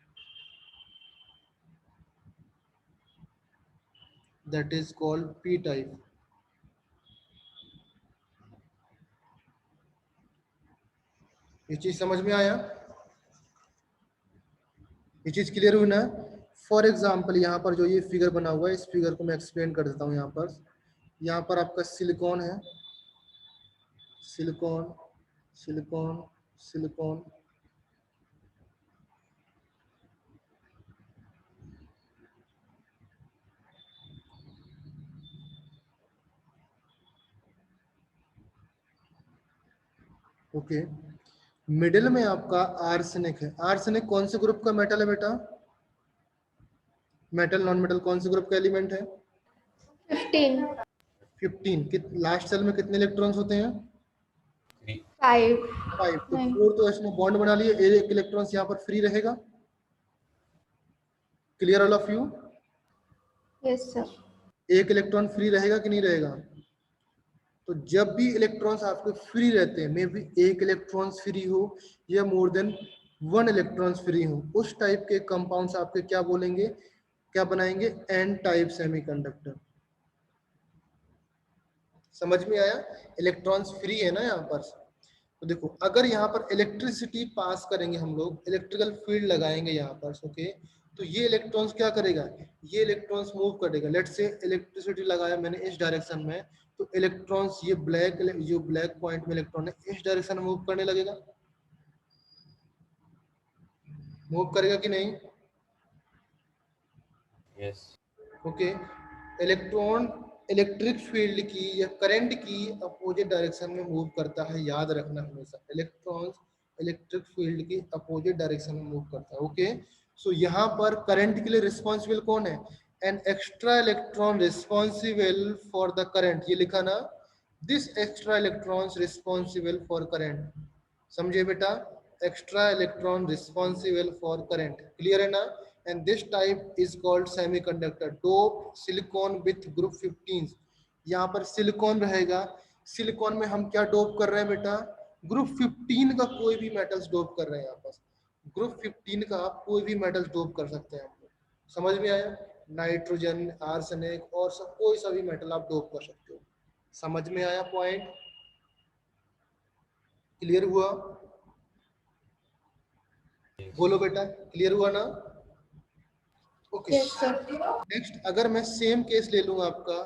that is called p type। ये चीज समझ में आया? ये चीज क्लियर हुई ना? फॉर एग्जाम्पल यहाँ पर जो ये फिगर बना हुआ है, इस फिगर को मैं एक्सप्लेन कर देता हूँ। यहाँ पर आपका सिलिकॉन है, silicon silicon silicon, okay. Middle में आपका आर्सेनिक है। आर्सेनिक कौन से ग्रुप का मेटल है बेटा? मेटल नॉन मेटल कौन से ग्रुप का एलिमेंट है? 15 15। लास्ट सेल में कितने इलेक्ट्रॉन्स होते हैं? 3 5 5। तो नहीं 4 तो इसमें बॉन्ड बना लिए, एक इलेक्ट्रॉन्स यहाँ पर फ्री रहेगा। Clear all of you? Yes sir एक इलेक्ट्रॉन फ्री रहेगा कि नहीं रहेगा? तो जब भी इलेक्ट्रॉन्स आपके फ्री रहते हैं, मे बी एक इलेक्ट्रॉन्स फ्री हो या मोर देन 1 इलेक्ट्रॉन्स फ्री हो, उस टाइप के कंपाउंड्स आपके क्या बोलेंगे, क्या बनाएंगे? N type semiconductor. समझ में आया? इलेक्ट्रॉन्स फ्री है ना यहाँ पर। तो देखो, अगर यहाँ पर इलेक्ट्रिसिटी पास करेंगे हम लोग, इलेक्ट्रिकल फील्ड लगाएंगे यहाँ पर, ओके, तो ये इलेक्ट्रॉन्स क्या करेगा? ये इलेक्ट्रॉन्स मूव करेगा। लेट्स से इलेक्ट्रिसिटी लगाया मैंने इस डायरेक्शन में, तो इलेक्ट्रॉन्स ये जो ब्लैक पॉइंट में इलेक्ट्रॉन है इस डायरेक्शन में मूव करने लगेगा। मूव करेगा कि नहीं? yes okay. Electron electric field की या करंट की अपोजिट डायरेक्शन में मूव करता है, याद रखना हमेशा। इलेक्ट्रॉन्स इलेक्ट्रिक फील्ड की अपोजिट डायरेक्शन में मूव करता है, ओके। सो यहाँ पर करंट के लिए रिस्पॉन्सिबल कौन है? An extra electron responsible for the current. ये लिखा ना, this extra electrons responsible for current. समझे बेटा? Extra electron responsible for current. Clear है ना? and this type is called semiconductor। dope silicon with group 15। यहाँ पर सिलिकॉन रहेगा। सिलिकॉन में हम क्या डोप कर रहे हैं बेटा? ग्रुप 15 का कोई भी मेटल्स डोप कर रहे हैं। यहाँ पर ग्रुप 15 का आप कोई भी मेटल्स डोप कर सकते हैं। आप समझ में आया? नाइट्रोजन, आर्सेनिक और सब कोई सा भी मेटल आप डोप कर सकते हो। समझ में आया पॉइंट? क्लियर हुआ? बोलो बेटा, क्लियर हुआ ना? ओके। यस सर नेक्स्ट, अगर मैं सेम केस ले लूंगा आपका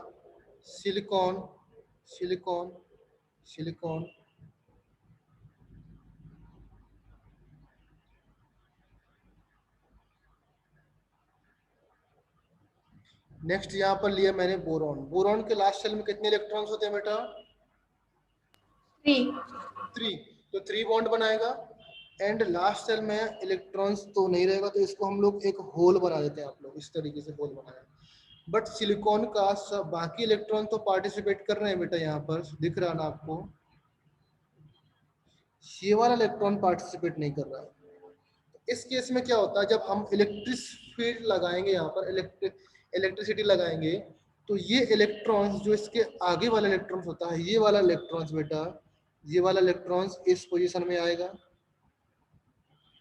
सिलिकॉन सिलिकॉन सिलिकॉन, नेक्स्ट यहाँ पर लिया मैंने बोरॉन। बोरॉन के लास्ट सेल में कितने इलेक्ट्रॉन्स होते हैं बेटा? 3 3। तो 3 बॉन्ड बनाएगा, एंड लास्ट सेल में इलेक्ट्रॉन्स तो नहीं रहेगा, तो इसको हम लोग एक होल बना देते हैं। आप लोग इस तरीके से होल बनाया। बट सिलिकॉन का सब बाकी इलेक्ट्रॉन तो पार्टिसिपेट कर रहे हैं बेटा। यहाँ पर दिख रहा ना आपको? ये वाला इलेक्ट्रॉन पार्टिसिपेट नहीं कर रहा है। इस केस में क्या होता है, जब हम इलेक्ट्रिक फील्ड लगाएंगे, यहाँ पर इलेक्ट्रिसिटी लगाएंगे, तो ये इलेक्ट्रॉन्स जो इसके आगे वाला इलेक्ट्रॉन्स होता है, ये वाला इलेक्ट्रॉन्स बेटा, ये वाला इलेक्ट्रॉन्स इस पोजीशन में आएगा,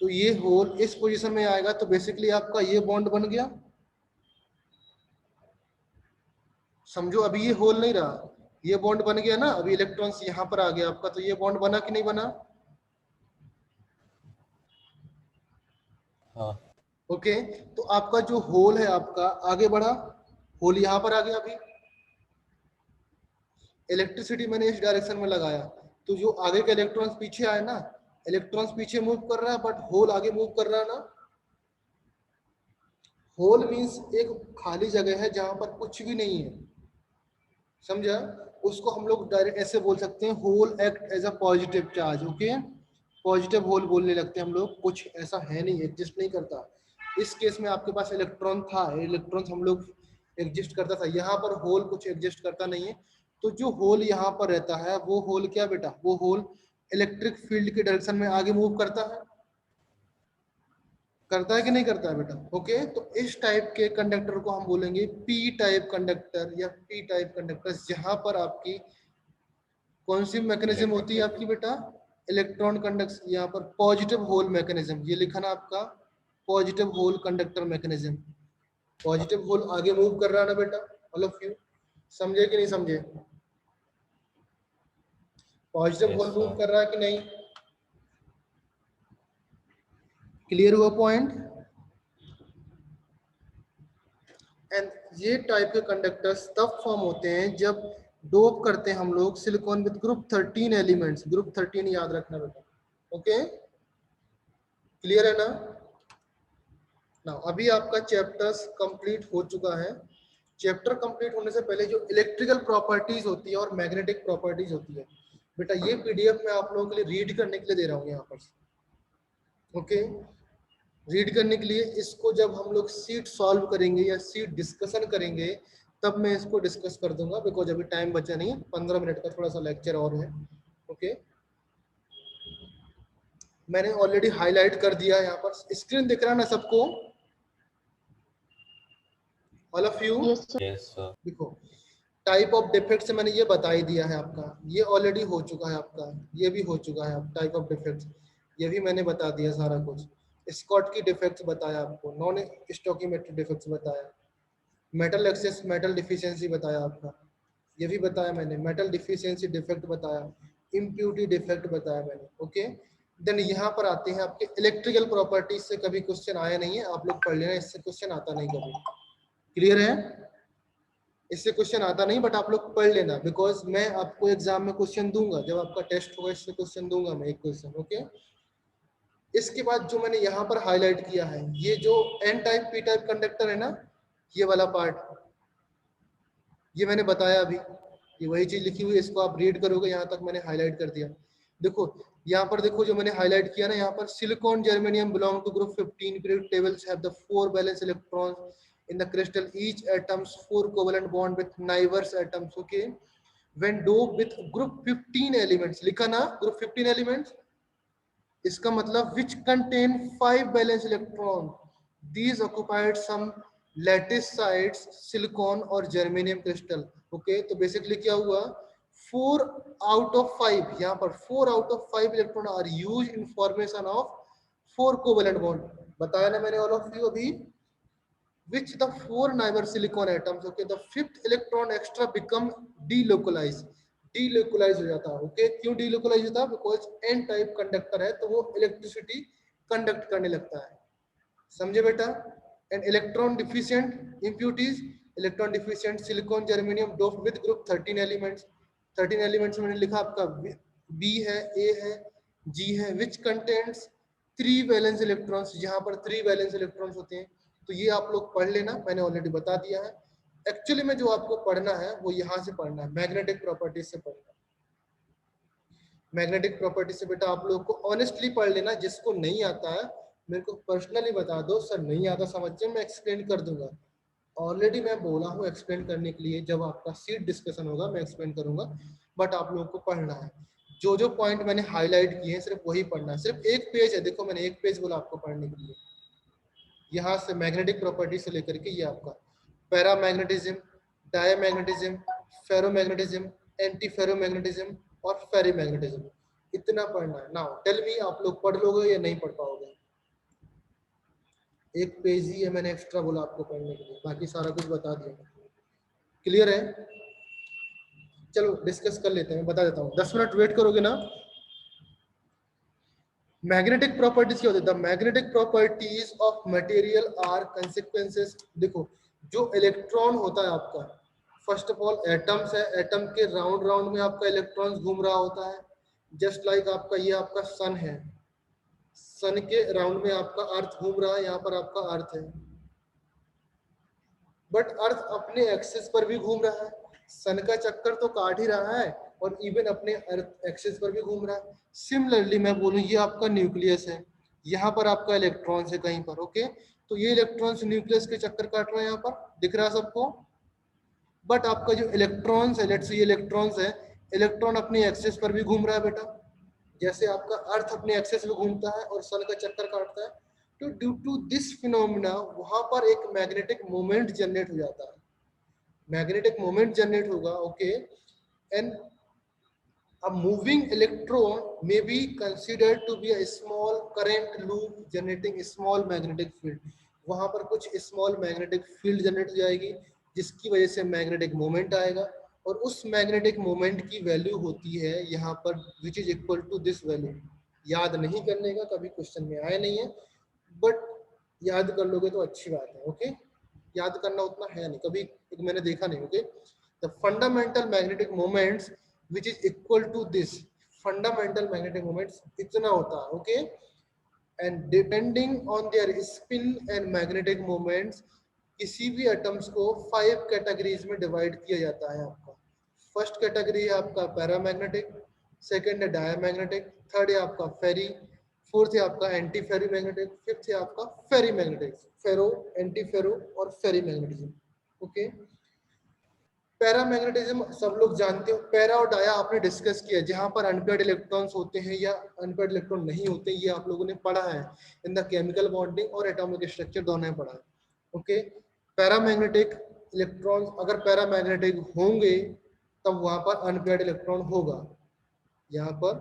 तो ये होल इस पोजीशन में आएगा। तो बेसिकली आपका ये बॉन्ड बन गया। समझो, अभी ये होल नहीं रहा, ये बॉन्ड बन गया ना, अभी इलेक्ट्रॉन्स यहाँ पर आ गया आपका, तो ये बॉन्ड बना कि नहीं बना? हाँ ओके, तो आपका जो होल है आपका आगे बढ़ा, होल यहाँ पर आ गया, अभी इलेक्ट्रिसिटी मैंने इस डायरेक्शन में लगाया, तो जो आगे के इलेक्ट्रॉन्स पीछे आए ना, इलेक्ट्रॉन्स पीछे मूव कर रहा है बट होल आगे मूव कर रहा है ना। होल मीन्स एक खाली जगह है जहां पर कुछ भी नहीं है, समझा? उसको हम लोग डायरेक्ट ऐसे बोल सकते हैं, hole act as a positive charge. Okay, positive hole बोलने लगते हैं हम लोग, कुछ ऐसा है नहीं, एग्जिस्ट नहीं करता। इस केस में आपके पास इलेक्ट्रॉन था, इलेक्ट्रॉन हम लोग एग्जिस्ट करता था, यहाँ पर होल कुछ एग्जिस्ट करता नहीं है। तो जो होल यहाँ पर रहता है वो होल क्या बेटा, वो होल इलेक्ट्रिक फील्ड के डायरेक्शन में आगे मूव करता है, करता है कि नहीं करता है बेटा? ओके, तो इस टाइप के कंडक्टर को हम बोलेंगे पी टाइप कंडक्टर या पी टाइप कंडक्टर, जहां पर आपकी कौन सी मैकेनिज्म होती है आपकी बेटा, इलेक्ट्रॉन कंडक्ट, यहाँ पर पॉजिटिव होल मैकेनिज्म, ये लिखा ना आपका, positive hole conductor mechanism. Positive hole आगे मूव कर रहा है ना बेटा, ऑल ऑफ यू समझे कि नहीं समझे? पॉजिटिव होल मूव कर रहा है कि नहीं? क्लियर हुआ पॉइंट? एंड ये टाइप के कंडक्टर्स तब फॉर्म होते हैं जब डोप करते हैं हम लोग silicon with group 13 elements, group 13 याद रखना बेटा। ओके, क्लियर है ना? ना अभी आपका चैप्टर्स कंप्लीट हो चुका है। चैप्टर कंप्लीट होने से पहले जो इलेक्ट्रिकल प्रॉपर्टीज होती है और मैग्नेटिक प्रॉपर्टीज होती है बेटा, ये पीडीएफ मैं आप लोगों के लिए रीड करने के लिए दे रहा हूँ यहाँ पर। ओके, रीड करने के लिए, इसको जब हम लोग सीट सॉल्व करेंगे या सीट डिस्कशन करेंगे तब मैं इसको डिस्कस कर दूंगा, बिकॉज अभी टाइम बचा नहीं है, 15 मिनट का थोड़ा सा लेक्चर और है। ओके, मैंने ऑलरेडी हाईलाइट कर दिया है, यहाँ पर स्क्रीन दिख रहा है ना सबको, all of you? Yes, sir. Yes sir. देखो, टाइप ऑफ डिफेक्ट से मैंने ये बता ही दिया है आपका, ये ऑलरेडी हो चुका है आपका, ये भी हो चुका है टाइप ऑफ डिफेक्ट्स, ये भी मैंने बता दिया सारा कुछ। स्कॉट की डिफेक्ट्स बताया आपको, नॉन स्टोकियोमेट्रिक डिफेक्ट्स बताया, मेटल एक्सेस मेटल डिफिशियंसी बताया आपका, ये भी बताया मैंने, मेटल डिफिशियंसी डिफेक्ट बताया, इम्प्यूरिटी डिफेक्ट बताया मैंने। ओके, देन यहाँ पर आते हैं आपके इलेक्ट्रिकल प्रॉपर्टीज से कभी क्वेश्चन आया नहीं है, आप लोग पढ़ लेना, इससे क्वेश्चन आता नहीं कभी। क्लियर है? इससे क्वेश्चन आता नहीं, बट आप लोग पढ़ लेना, बिकॉज मैं आपको एग्जाम में क्वेश्चन दूंगा, जब आपका टेस्ट होगा इससे क्वेश्चन दूंगा मैं, एक क्वेश्चन। ओके, इसके बाद जो मैंने यहाँ पर हाईलाइट किया है, ये जो n type p type conductor है ना, ये वाला पार्ट, ये मैंने बताया अभी, ये वही चीज लिखी हुई है, इसको आप रीड करोगे, यहाँ तक मैंने हाईलाइट कर दिया। देखो यहाँ पर, देखो जो मैंने हाईलाइट किया ना, यहाँ पर silicon germanium belong to group 15, periodic tables have the 4 valence electrons in the crystal, each atoms 4 covalent bond with neighbors atoms. Okay, when doped with group 15 elements, लिखा ना group 15 elements, इसका मतलब which contain 5 valence electron, these occupied some lattice sites silicon और germanium crystal. Okay, तो basically क्या हुआ, 4 out of 5, यहाँ पर 4 out of 5 electron are use in formation of 4 covalent bond, बताया ना मैंने ऑल ऑफ यू अभी, which the 4 neighbor silicon atoms, okay, the 5th electron extra become delocalized, delocalize हो जाता है। ओके, क्यों delocalize होता है, बिकॉज n टाइप कंडक्टर है तो वो इलेक्ट्रिसिटी कंडक्ट करने लगता है, समझे बेटा? And electron deficient impurities, electron deficient silicon germanium doped with group 13 elements, 13 elements मैंने लिखा आपका, बी है, ए है, जी है, विच कंटेंट्स 3 वैलेंस इलेक्ट्रॉन्स, यहाँ पर 3 वैलेंस इलेक्ट्रॉन्स होते हैं। तो ये आप लोग पढ़ लेना, मैंने ऑलरेडी बता दिया है। एक्चुअली में जो आपको पढ़ना है वो यहाँ से पढ़ना है, मैग्नेटिक प्रॉपर्टीज से पढ़ना है। मैग्नेटिक प्रॉपर्टी से बेटा आप लोग को ऑनेस्टली पढ़ लेना, जिसको नहीं आता है मेरे को पर्सनली बता दो, सर नहीं आता समझ, मैं एक्सप्लेन कर दूंगा। ऑलरेडी मैं बोला हूँ एक्सप्लेन करने के लिए, जब आपका सीट डिस्कशन होगा मैं एक्सप्लेन करूंगा, बट आप लोगों को पढ़ना है। जो जो पॉइंट मैंने हाईलाइट किए हैं सिर्फ वही पढ़ना है, सिर्फ एक पेज है, देखो मैंने एक पेज बोला आपको पढ़ने के लिए। यहाँ से मैग्नेटिक प्रॉपर्टी से लेकर के ये आपका paramagnetism, diamagnetism, ferromagnetism, anti ferromagnetism और फेरीमैग्नेटिज्म, इतना पढ़ना है। नाउ टेल मी, आप लोग पढ़ लोगे या नहीं पढ़ पाओगे? एक पेज ही है मैंने एक्स्ट्रा बोला आपको पढ़ने के लिए, बाकी सारा कुछ बता दिया। क्लियर है? चलो डिस्कस कर लेते हैं, बता देता हूँ, 10 मिनट वेट करोगे ना। मैग्नेटिक प्रॉपर्टीज क्या होती है? The magnetic properties of material are consequences. देखो जो इलेक्ट्रॉन होता है आपका, फर्स्ट ऑफ ऑल एटम्स है, एटम के राउंड राउंड में आपका इलेक्ट्रॉन्स घूम रहा होता है, जस्ट लाइक आपका ये आपका सन है, सन के राउंड में आपका अर्थ घूम रहा है, यहाँ पर आपका अर्थ है, बट अर्थ अपने एक्सिस पर भी घूम रहा है, सन का चक्कर तो काट ही रहा है और इवन अपने अर्थ एक्सिस पर भी घूम रहा है। सिमिलरली मैं बोलूं ये आपका न्यूक्लियस है, यहाँ पर आपका इलेक्ट्रॉन्स है कहीं पर, ओके, तो ये इलेक्ट्रॉन्स न्यूक्लियस के चक्कर काट रहा है, यहाँ पर दिख रहा है सबको। बट आपका जो इलेक्ट्रॉन्स है, लेट्स से ये इलेक्ट्रॉन्स है, इलेक्ट्रॉन अपनी एक्सिस पर भी घूम रहा है बेटा, जैसे आपका अर्थ अपने एक्सिस में घूमता है और सन का चक्कर काटता है। तो ड्यू टू दिस फिनोमिना वहां पर एक मैग्नेटिक मोमेंट जनरेट हो जाता है, मैग्नेटिक मोमेंट जनरेट होगा, okay, and a moving electron may be considered to be a small current loop generating small magnetic field. वहां पर कुछ स्मॉल मैग्नेटिक फील्ड जनरेट हो जाएगी जिसकी वजह से मैग्नेटिक मोमेंट आएगा, और उस मैग्नेटिक मोमेंट की वैल्यू होती है यहाँ पर which is equal to this value. याद नहीं करने का, कभी क्वेश्चन में आया नहीं है, बट याद कर लोगे तो अच्छी बात है, ओके। याद करना उतना है नहीं, कभी एक मैंने देखा नहीं, okay. The fundamental magnetic moments which is equal to this, fundamental magnetic moments इतना होता है, okay, and depending on their spin and magnetic moments किसी भी एटम्स को 5 कैटेगरीज में डिवाइड किया जाता है आपका। फर्स्ट कैटेगरी है आपका पैरामैग्नेटिक, सेकंड है डायमैग्नेटिक, थर्ड है आपका फेरी, फोर्थ है आपका एंटी फेरी मैग्नेटिक, फिफ्थ है आपका फेरी मैग्नेटिक, फेरो, एंटी फेरो और फेरी मैग्नेटिज्म, ओके। पैरामैग्नेटिज्म सब लोग जानते हो, पैरा और डाया आपने डिस्कस किया, जहां पर अनपेयर्ड इलेक्ट्रॉन्स होते हैं या अनपेयर्ड इलेक्ट्रॉन नहीं होते, ये आप लोगों ने पढ़ा है इन द केमिकल बॉन्डिंग और एटॉमिक स्ट्रक्चर, दोनों ने पढ़ा है, ओके। पैरामैग्नेटिक इलेक्ट्रॉन अगर पैरामैग्नेटिक होंगे तब वहां पर अनपेयर्ड इलेक्ट्रॉन होगा, यहाँ पर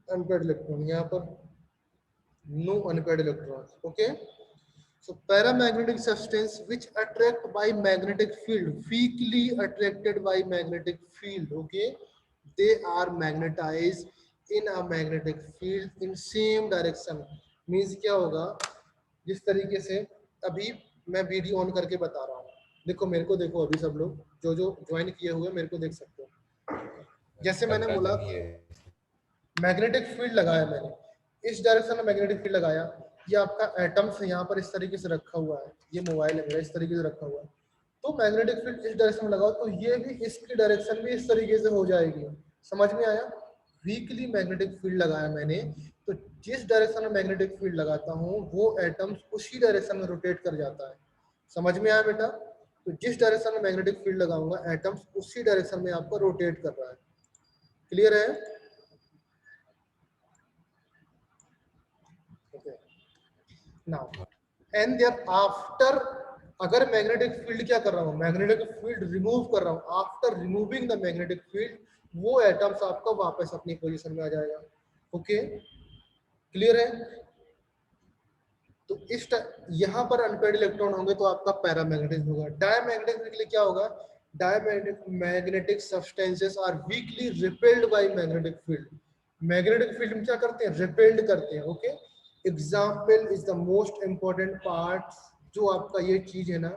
अनपेयर्ड इलेक्ट्रॉन, यहाँ पर no unpaired electrons, okay. So paramagnetic substance which attract by magnetic field, weakly attracted by magnetic field, okay, they are magnetized in a magnetic field in same direction। means क्या होगा, जिस तरीके से अभी मैं video on करके बता रहा हूँ, देखो मेरे को देखो, अभी सब लोग जो जो ज्वाइन किए हुए मेरे को देख सकते हो, जैसे मैंने बोला मैग्नेटिक फील्ड लगाया मैंने, इस डायरेक्शन में मैग्नेटिक फील्ड लगाया, ये आपका एटम्स है यहाँ पर इस तरीके से रखा हुआ है, ये मोबाइल है मेरा इस तरीके से रखा हुआ है, तो मैग्नेटिक फील्ड इस डायरेक्शन में लगाओ तो ये भी इसकी डायरेक्शन भी इस तरीके से हो जाएगी। समझ में आया? वीकली मैग्नेटिक फील्ड लगाया मैंने, तो जिस डायरेक्शन में मैग्नेटिक फील्ड लगाता हूँ वो एटम्स उसी डायरेक्शन में रोटेट कर जाता है। समझ में आया बेटा? तो जिस डायरेक्शन में मैग्नेटिक फील्ड लगाऊंगा एटम्स उसी डायरेक्शन में आपको रोटेट कर रहा है। क्लियर है? नाउ एंड देयर आफ्टर, अगर मैग्नेटिक फील्ड क्या कर रहा हूँ, मैग्नेटिक फील्ड रिमूव कर रहा हूँ, after removing the magnetic field वो एटम्स आपका वापस अपनी पोजीशन में आ जाएगा। ओके, क्लियर है? तो इस यहाँ पर अनपेयर्ड इलेक्ट्रॉन होंगे तो आपका पैरामैग्नेटिज्म होगा। डायमैग्नेटिज्म के लिए क्या होगा? Diamagnetic substances are weakly repelled by magnetic field. Magnetic field में क्या करते हैं? रिपेल्ड करते हैं। Okay, example is the most important part. जो आपका ये चीज है ना,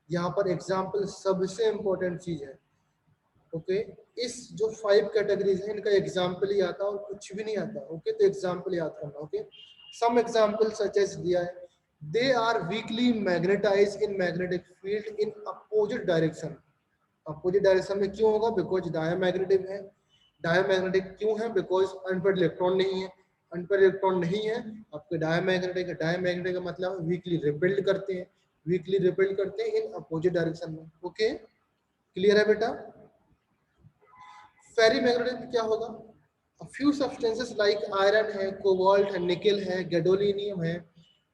यहाँ पर एग्जाम्पल सबसे इंपॉर्टेंट चीज है। ओके, इस जो 5 कैटेगरीज है इनका एग्जाम्पल ही आता है और कुछ भी नहीं आता। ओके, तो एग्जाम्पल याद करना। Okay, some examples such as दिया है, they are weakly magnetized in magnetic field in opposite direction। opposite direction में क्यों होगा? because diamagnetic है। diamagnetic क्यों है? because अनपेयर्ड इलेक्ट्रॉन नहीं है। अनपेयर्ड इलेक्ट्रॉन नहीं है, आपके डायमैग्नेटिक है। डायमैग्नेटिक का मतलब वीकली रिपेल्ड करते हैं, वीकली रिपेल्ड करते हैं इन अपोजिट डायरेक्शन में। ओके, क्लियर है बेटा? फेरीमैग्नेटिक में क्या होगा? A few substances like iron है, कोबाल्ट है, निकेल है, गैडोलिनियम है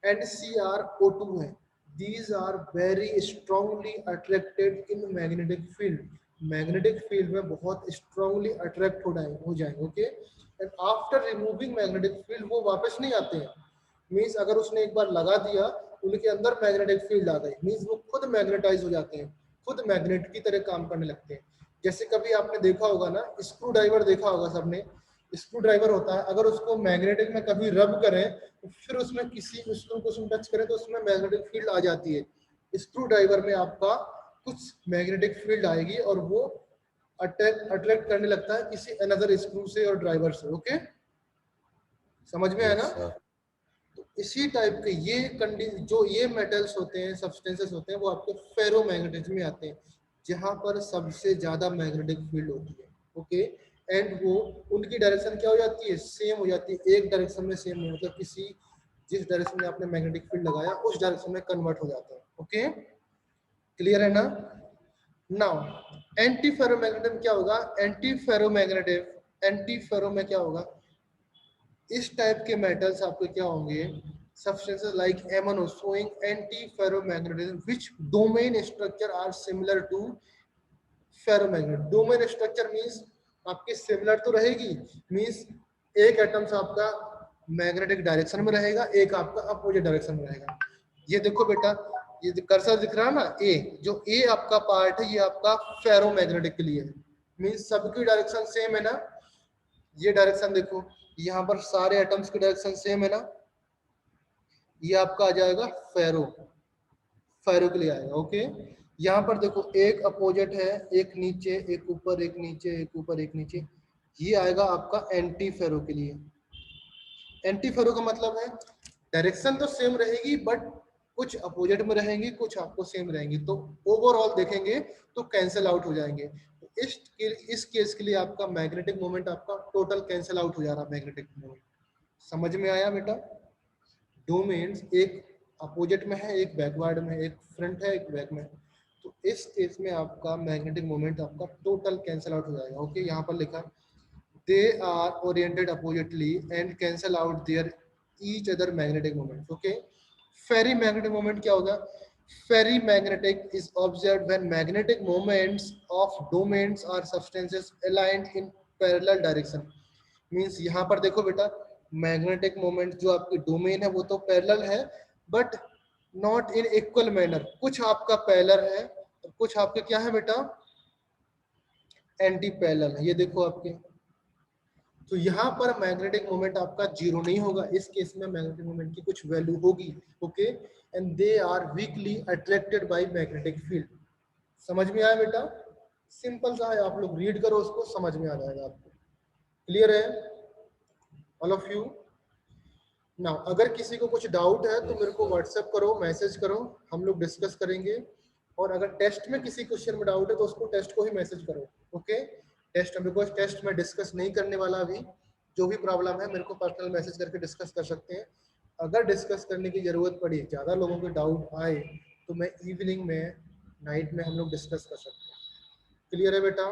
and CrO2 है। These are very strongly attracted in magnetic field। Magnetic field में बहुत strongly attract हो जाएंगे। Okay, and after removing magnetic field वो वापस नहीं आते हैं। Means अगर उसने एक बार लगा दिया उनके अंदर magnetic field आ गई, means वो खुद मैग्नेटाइज हो जाते हैं। खुद मैग्नेट की तरह काम करने लगते हैं। जैसे कभी आपने देखा होगा ना, स्क्रू ड्राइवर देखा होगा सबने, स्क्रू ड्राइवर होता है, अगर उसको मैग्नेटिक में कभी रब करें तो फिर उसमें किसी स्क्रू को उसमें टच करें तो उसमें मैग्नेटिक फील्ड आ जाती है। स्क्रू ड्राइवर में आपका कुछ मैग्नेटिक फील्ड आएगी और वो अट्रैक्ट करने लगता है किसी अनदर स्क्रू से और ड्राइवर से। ओके, समझ में आया Yes, ना? sir. तो इसी टाइप के ये जो ये मेटल्स होते हैं, सब्सटेंसेस होते हैं, वो आपके फेरोमैग्नेटिज्म में आते हैं, जहां पर सबसे ज्यादा मैग्नेटिक फील्ड होती है। ओके, एंड वो उनकी डायरेक्शन क्या हो जाती है, सेम हो जाती है, एक डायरेक्शन में सेम नहीं, मतलब किसी जिस डायरेक्शन में आपने मैग्नेटिक फील्ड लगाया उस डायरेक्शन में कन्वर्ट हो जाता है। ओके, क्लियर है ना? नाउ एंटी फेरोमैग्नेटिज्म क्या होगा? एंटी फेरो में क्या होगा, इस टाइप के मेटल्स आपके क्या होंगे, substances like MnO showing anti-ferromagnetism which domain structure are similar to ferromagnet. domain structure means आपके सिमिलर तो रहेगी, मींस एक एटम्स आपका मैग्नेटिक डायरेक्शन में रहेगा, एक आपका अपोजिट डायरेक्शन में रहेगा। ये देखो बेटा, ये कर्सर दिख रहा है ना, ए, जो ए आपका पार्ट है ये आपका फेरोमैग्नेटिक के लिए है, मींस सबकी डायरेक्शन सेम है ना। ये डायरेक्शन देखो, यहाँ पर सारे एटम्स की डायरेक्शन सेम है ना, ये आपका आ जाएगा फेरो, फेरो के लिए आएगा। ओके, यहाँ पर देखो एक अपोजिट है, एक नीचे, एक ऊपर, एक नीचे, एक ऊपर, एक नीचे, ये आएगा आपका एंटी फेरो के लिए। एंटी फेरो का मतलब है डायरेक्शन तो सेम रहेगी बट कुछ अपोजिट में रहेंगी, कुछ आपको सेम रहेंगी, तो ओवरऑल देखेंगे तो कैंसिल आउट हो जाएंगे। तो इस केस के लिए आपका मैग्नेटिक मोमेंट आपका टोटल कैंसिल आउट हो जा रहा है, मैग्नेटिक मोमेंट। समझ में आया बेटा? डोमेन्स एक अपोजिट में है, एक बैकवर्ड में, एक फ्रंट है, एक बैक में, तो इस केस में आपका मैग्नेटिक मोमेंट आपका टोटल कैंसिल आउट हो जाएगा। ओके, यहाँ पर लिखा they are oriented oppositely and cancel out their each other magnetic moments. Okay, ferrimagnetic moment क्या होगा? Ferrimagnetic is observed when magnetic moments of domains or substances aligned in parallel direction. Means यहाँ पर देखो बेटा, magnetic moment जो आपकी domain है वो तो पैरेलल है but not in equal manner, कुछ आपका पैरेलल है और कुछ आपके क्या है बेटा, एंटी पैरेलल है। ये देखो आपके, तो यहाँ पर मैग्नेटिक मोमेंट आपका जीरो नहीं होगा, इस केस में मैग्नेटिक मोमेंट की कुछ वैल्यू होगी। Okay, and they are weakly attracted by magnetic field. समझ में आया बेटा? सिंपल सा है, आप लोग रीड करो उसको, समझ में आ जाएगा आपको। क्लियर है ऑल ऑफ यू? नाउ अगर किसी को कुछ डाउट है तो मेरे को व्हाट्सएप करो, मैसेज करो, हम लोग डिस्कस करेंगे। और अगर टेस्ट में किसी क्वेश्चन में डाउट है तो उसको टेस्ट को ही मैसेज करो। ओके, टेस्ट, बिकॉज टेस्ट में डिस्कस नहीं करने वाला अभी, जो भी प्रॉब्लम है मेरे को पर्सनल मैसेज करके डिस्कस कर सकते हैं। अगर डिस्कस करने की जरूरत पड़ी, ज़्यादा लोगों के डाउट आए तो मैं इवनिंग में, नाइट में हम लोग डिस्कस कर सकते हैं। क्लियर है बेटा?